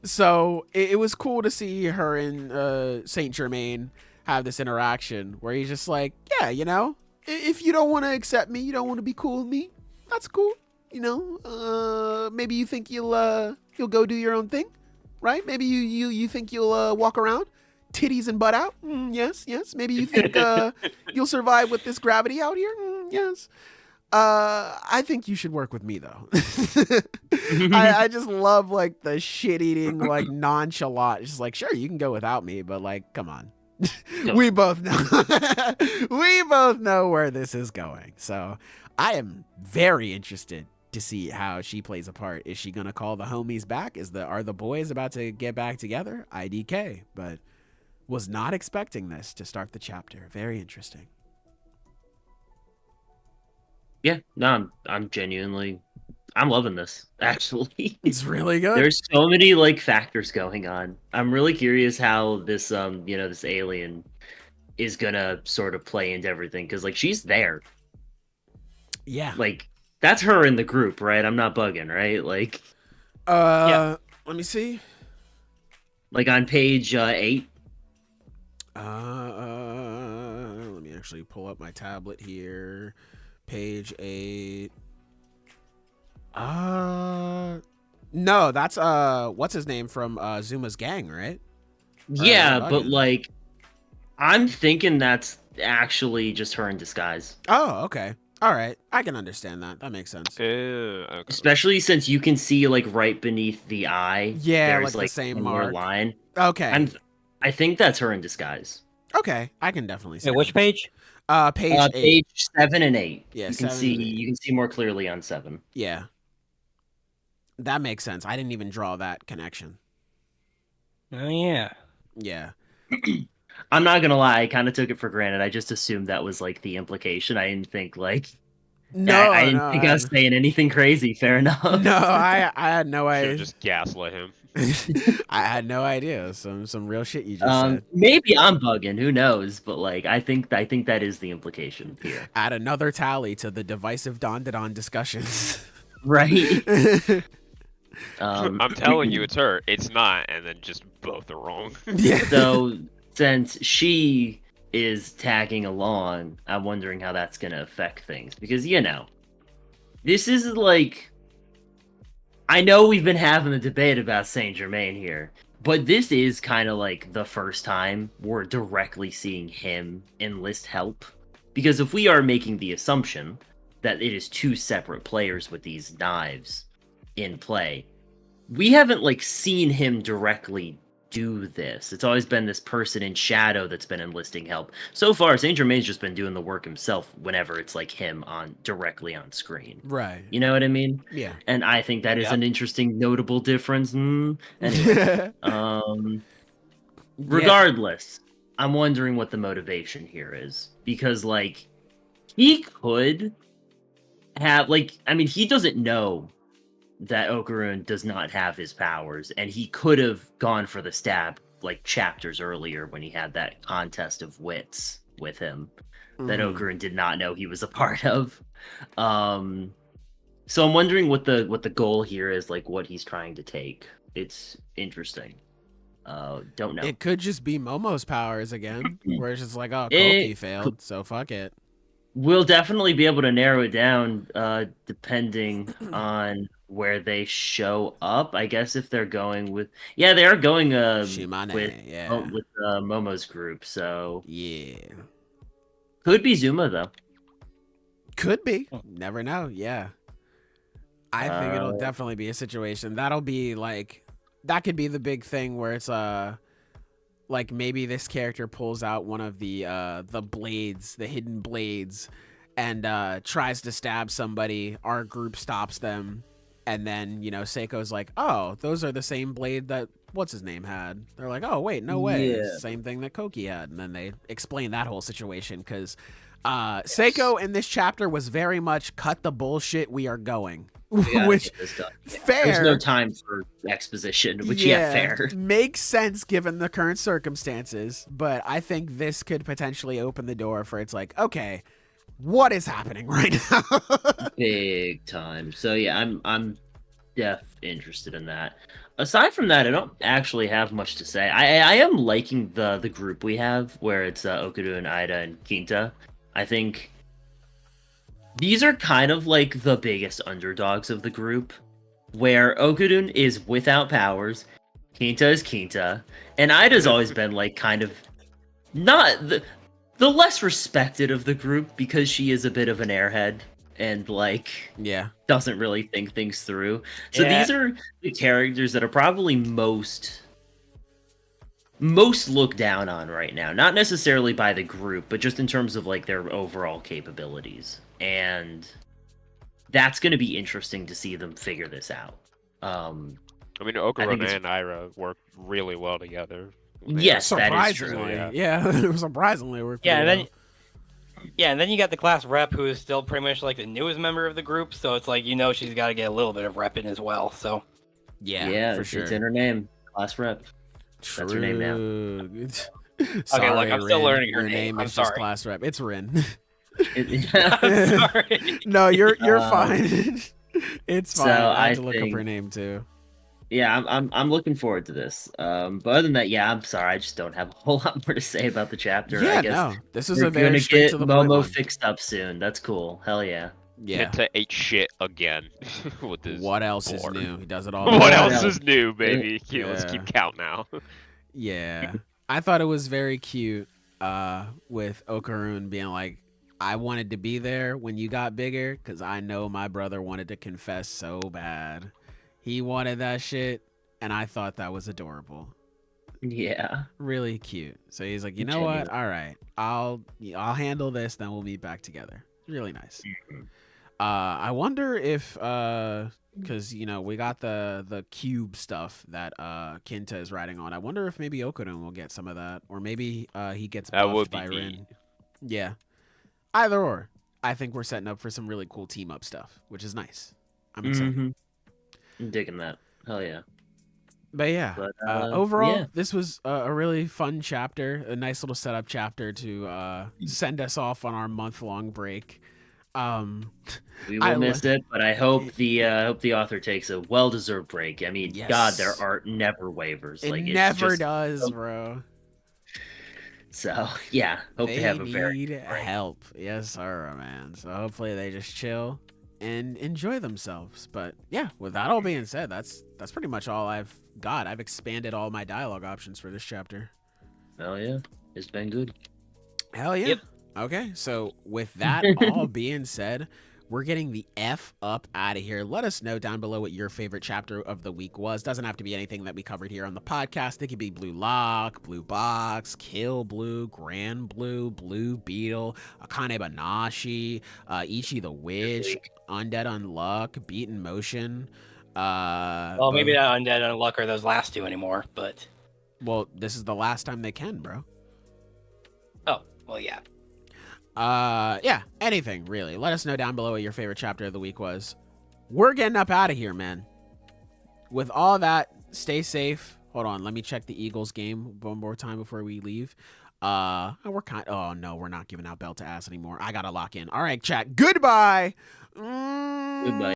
[SPEAKER 1] So it was cool to see her and Saint Germain have this interaction where he's just like, yeah, you know, if you don't want to accept me, you don't want to be cool with me, that's cool. You know, maybe you think you'll go do your own thing, right? Maybe you think you'll walk around. Titties and butt out. Yes. Maybe you think you'll survive with this gravity out here. Yes. I think you should work with me though. I just love like the shit eating, like nonchalant. It's just like, sure, you can go without me, but like, come on. We both know. We both know where this is going. So I am very interested to see how she plays a part. Is she gonna call the homies back? Are the boys about to get back together? IDK, but. Was not expecting this to start the chapter. Very interesting.
[SPEAKER 3] Yeah, no, I'm loving this, actually.
[SPEAKER 1] It's really good.
[SPEAKER 3] There's so many like factors going on. I'm really curious how this this alien is gonna sort of play into everything, because like she's there.
[SPEAKER 1] Yeah.
[SPEAKER 3] Like that's her in the group, right? I'm not bugging, right? Like
[SPEAKER 1] yeah. Let me see.
[SPEAKER 3] Like on page 8.
[SPEAKER 1] Let me actually pull up my tablet here. Page 8. No, that's what's his name from Zuma's gang, right?
[SPEAKER 3] Yeah, but like I'm thinking that's actually just her in disguise.
[SPEAKER 1] Oh, okay. All right. I can understand that. That makes sense.
[SPEAKER 2] Okay.
[SPEAKER 3] Especially since you can see like right beneath the eye.
[SPEAKER 1] Yeah,
[SPEAKER 3] there's
[SPEAKER 1] like the same
[SPEAKER 3] one more
[SPEAKER 1] mark.
[SPEAKER 3] line.
[SPEAKER 1] Okay.
[SPEAKER 3] I think that's her in disguise.
[SPEAKER 1] Okay. I can definitely see.
[SPEAKER 4] Wait, which page?
[SPEAKER 1] Page 8.
[SPEAKER 3] Page 7 and 8.
[SPEAKER 1] Yeah,
[SPEAKER 3] you can
[SPEAKER 1] 7
[SPEAKER 3] see
[SPEAKER 1] and 8.
[SPEAKER 3] you can see more clearly on 7.
[SPEAKER 1] Yeah. That makes sense. I didn't even draw that connection.
[SPEAKER 4] Oh yeah.
[SPEAKER 1] Yeah.
[SPEAKER 3] I'm not gonna lie, I kind of took it for granted. I just assumed that was like the implication. I didn't think like I didn't think I was saying anything crazy. Fair enough.
[SPEAKER 1] No, I had no
[SPEAKER 2] Should
[SPEAKER 1] idea.
[SPEAKER 2] have just gaslit him.
[SPEAKER 1] I had no idea. Some real shit you just said.
[SPEAKER 3] Maybe I'm bugging. Who knows? But like, I think that is the implication here.
[SPEAKER 1] Add another tally to the divisive Dandadan discussions.
[SPEAKER 3] Right.
[SPEAKER 2] I'm telling you, it's her. It's not, and then just both are wrong.
[SPEAKER 1] Yeah.
[SPEAKER 3] So since she is tagging along, I'm wondering how that's gonna affect things, because this is like, I know we've been having a debate about Saint Germain here, But this is kind of like the first time we're directly seeing him enlist help. Because if we are making the assumption that it is two separate players with these knives in play, we haven't like seen him directly do this. It's always been this person in shadow that's been enlisting help. So far, Saint Germain's just been doing the work himself whenever it's like him on directly on screen.
[SPEAKER 1] Right.
[SPEAKER 3] You know what I mean?
[SPEAKER 1] Yeah.
[SPEAKER 3] And I think that is an interesting, notable difference. Anyway, regardless, I'm wondering what the motivation here is. Because, like, he could have, like, I mean, he doesn't know that Okarun does not have his powers, and he could have gone for the stab, like, chapters earlier when he had that contest of wits with him that Okarun did not know he was a part of. So I'm wondering what the goal here is, like, what he's trying to take. It's interesting. Don't know.
[SPEAKER 1] It could just be Momo's powers again, where it's just like, oh, Kouki failed, so fuck it.
[SPEAKER 3] We'll definitely be able to narrow it down, depending on where they show up. I guess if they're going with, they are going
[SPEAKER 1] Shimane,
[SPEAKER 3] with Momo's group. So
[SPEAKER 1] yeah,
[SPEAKER 3] could be Zuma though.
[SPEAKER 1] Could be. Never know. Yeah, I think it'll definitely be a situation that'll be like that could be the big thing where it's like maybe this character pulls out one of the blades, the hidden blades, and tries to stab somebody. Our group stops them, and then Seiko's like, "Oh, those are the same blade that what's his name had." They're like, "Oh, wait, no way, it's the same thing that Kouki had." And then they explain that whole situation because Seiko in this chapter was very much cut the bullshit. We are going. Which fair.
[SPEAKER 3] There's no time for exposition, which fair.
[SPEAKER 1] Makes sense given the current circumstances, but I think this could potentially open the door for it's like, okay, what is happening right now?
[SPEAKER 3] Big time. So yeah, I'm interested in that. Aside from that, I don't actually have much to say. I am liking the group we have where it's Okudu, Ida, and Kinta. I think these are kind of like the biggest underdogs of the group, where Okudun is without powers, Kinta is Kinta, and Ida's always been like kind of not the less respected of the group because she is a bit of an airhead and like doesn't really think things through. So these are the characters that are probably most looked down on right now, not necessarily by the group, but just in terms of like their overall capabilities. And that's going to be interesting to see them figure this out.
[SPEAKER 2] I mean, Okaruna and Ira work really well together.
[SPEAKER 3] Yes,
[SPEAKER 1] surprisingly.
[SPEAKER 3] That is true,
[SPEAKER 1] it was surprisingly worked.
[SPEAKER 4] And then you got the class rep, who is still pretty much like the newest member of the group. So it's like she's got to get a little bit of rep in as well. So
[SPEAKER 1] for sure,
[SPEAKER 3] it's in her name, class rep.
[SPEAKER 1] True.
[SPEAKER 3] That's her name now.
[SPEAKER 1] Sorry,
[SPEAKER 4] okay, look, I'm still learning her
[SPEAKER 1] name.
[SPEAKER 4] I'm
[SPEAKER 1] is
[SPEAKER 4] sorry.
[SPEAKER 1] Just class rep. It's Rin.
[SPEAKER 4] I'm sorry.
[SPEAKER 1] No, you're fine. It's fine.
[SPEAKER 3] So
[SPEAKER 1] I had to look up her name too.
[SPEAKER 3] Yeah, I'm looking forward to this. But other than that, I'm sorry, I just don't have a whole lot more to say about the chapter.
[SPEAKER 1] Yeah,
[SPEAKER 3] I guess
[SPEAKER 1] no, this is
[SPEAKER 3] we're
[SPEAKER 1] a very
[SPEAKER 3] gonna
[SPEAKER 1] straight
[SPEAKER 3] get
[SPEAKER 1] to the
[SPEAKER 3] Momo
[SPEAKER 1] point one.
[SPEAKER 3] fixed up soon. That's cool. Hell yeah.
[SPEAKER 1] Yeah.
[SPEAKER 2] To ate shit again. With his
[SPEAKER 1] what else is
[SPEAKER 2] board.
[SPEAKER 1] new? He does it all.
[SPEAKER 2] What else is new, baby?
[SPEAKER 1] Yeah.
[SPEAKER 2] Let's keep count now.
[SPEAKER 1] Yeah, I thought it was very cute with Okarun being like, I wanted to be there when you got bigger because I know my brother wanted to confess so bad. He wanted that shit, and I thought that was adorable.
[SPEAKER 3] Yeah.
[SPEAKER 1] Really cute. So he's like, you know what? All right, I'll handle this, then we'll meet back together. Really nice. I wonder if because we got the cube stuff that Kinta is riding on. I wonder if maybe Okudun will get some of that, or maybe he gets buffed by Rin. Yeah, either or. I think we're setting up for some really cool team up stuff, which is nice. I'm excited.
[SPEAKER 3] I'm digging that. Hell yeah.
[SPEAKER 1] But yeah, overall, this was a really fun chapter, a nice little setup chapter to send us off on our month-long break.
[SPEAKER 3] We will miss it, but I hope the author takes a well-deserved break. I mean, God, their art never wavers.
[SPEAKER 1] It never does, bro.
[SPEAKER 3] So yeah, hope they have a very
[SPEAKER 1] need help. Yes, sir, man. So hopefully they just chill and enjoy themselves. But yeah, with that all being said, that's pretty much all I've got. I've expanded all my dialogue options for this chapter.
[SPEAKER 3] Oh yeah, it's been good.
[SPEAKER 1] Hell yeah.
[SPEAKER 4] Yep.
[SPEAKER 1] Okay, so with that all being said, we're getting the F up out of here. Let us know down below what your favorite chapter of the week was. Doesn't have to be anything that we covered here on the podcast. It could be Blue Lock, Blue Box, Kill Blue, Grand Blue, Blue Beetle, Akane Banashi, Ichi the Witch, Undead Unluck, Beat in Motion.
[SPEAKER 4] Well, maybe not Undead Unluck or those last two anymore, but...
[SPEAKER 1] Well, this is the last time they can, bro.
[SPEAKER 4] Oh, well, yeah.
[SPEAKER 1] Yeah, anything really. Let us know down below what your favorite chapter of the week was. We're getting up out of here, man. With all that, stay safe. Hold on, let me check the Eagles game one more time before we leave. Oh no, we're not giving out belt to ass anymore. I gotta lock in. All right, chat. Goodbye.
[SPEAKER 3] Goodbye.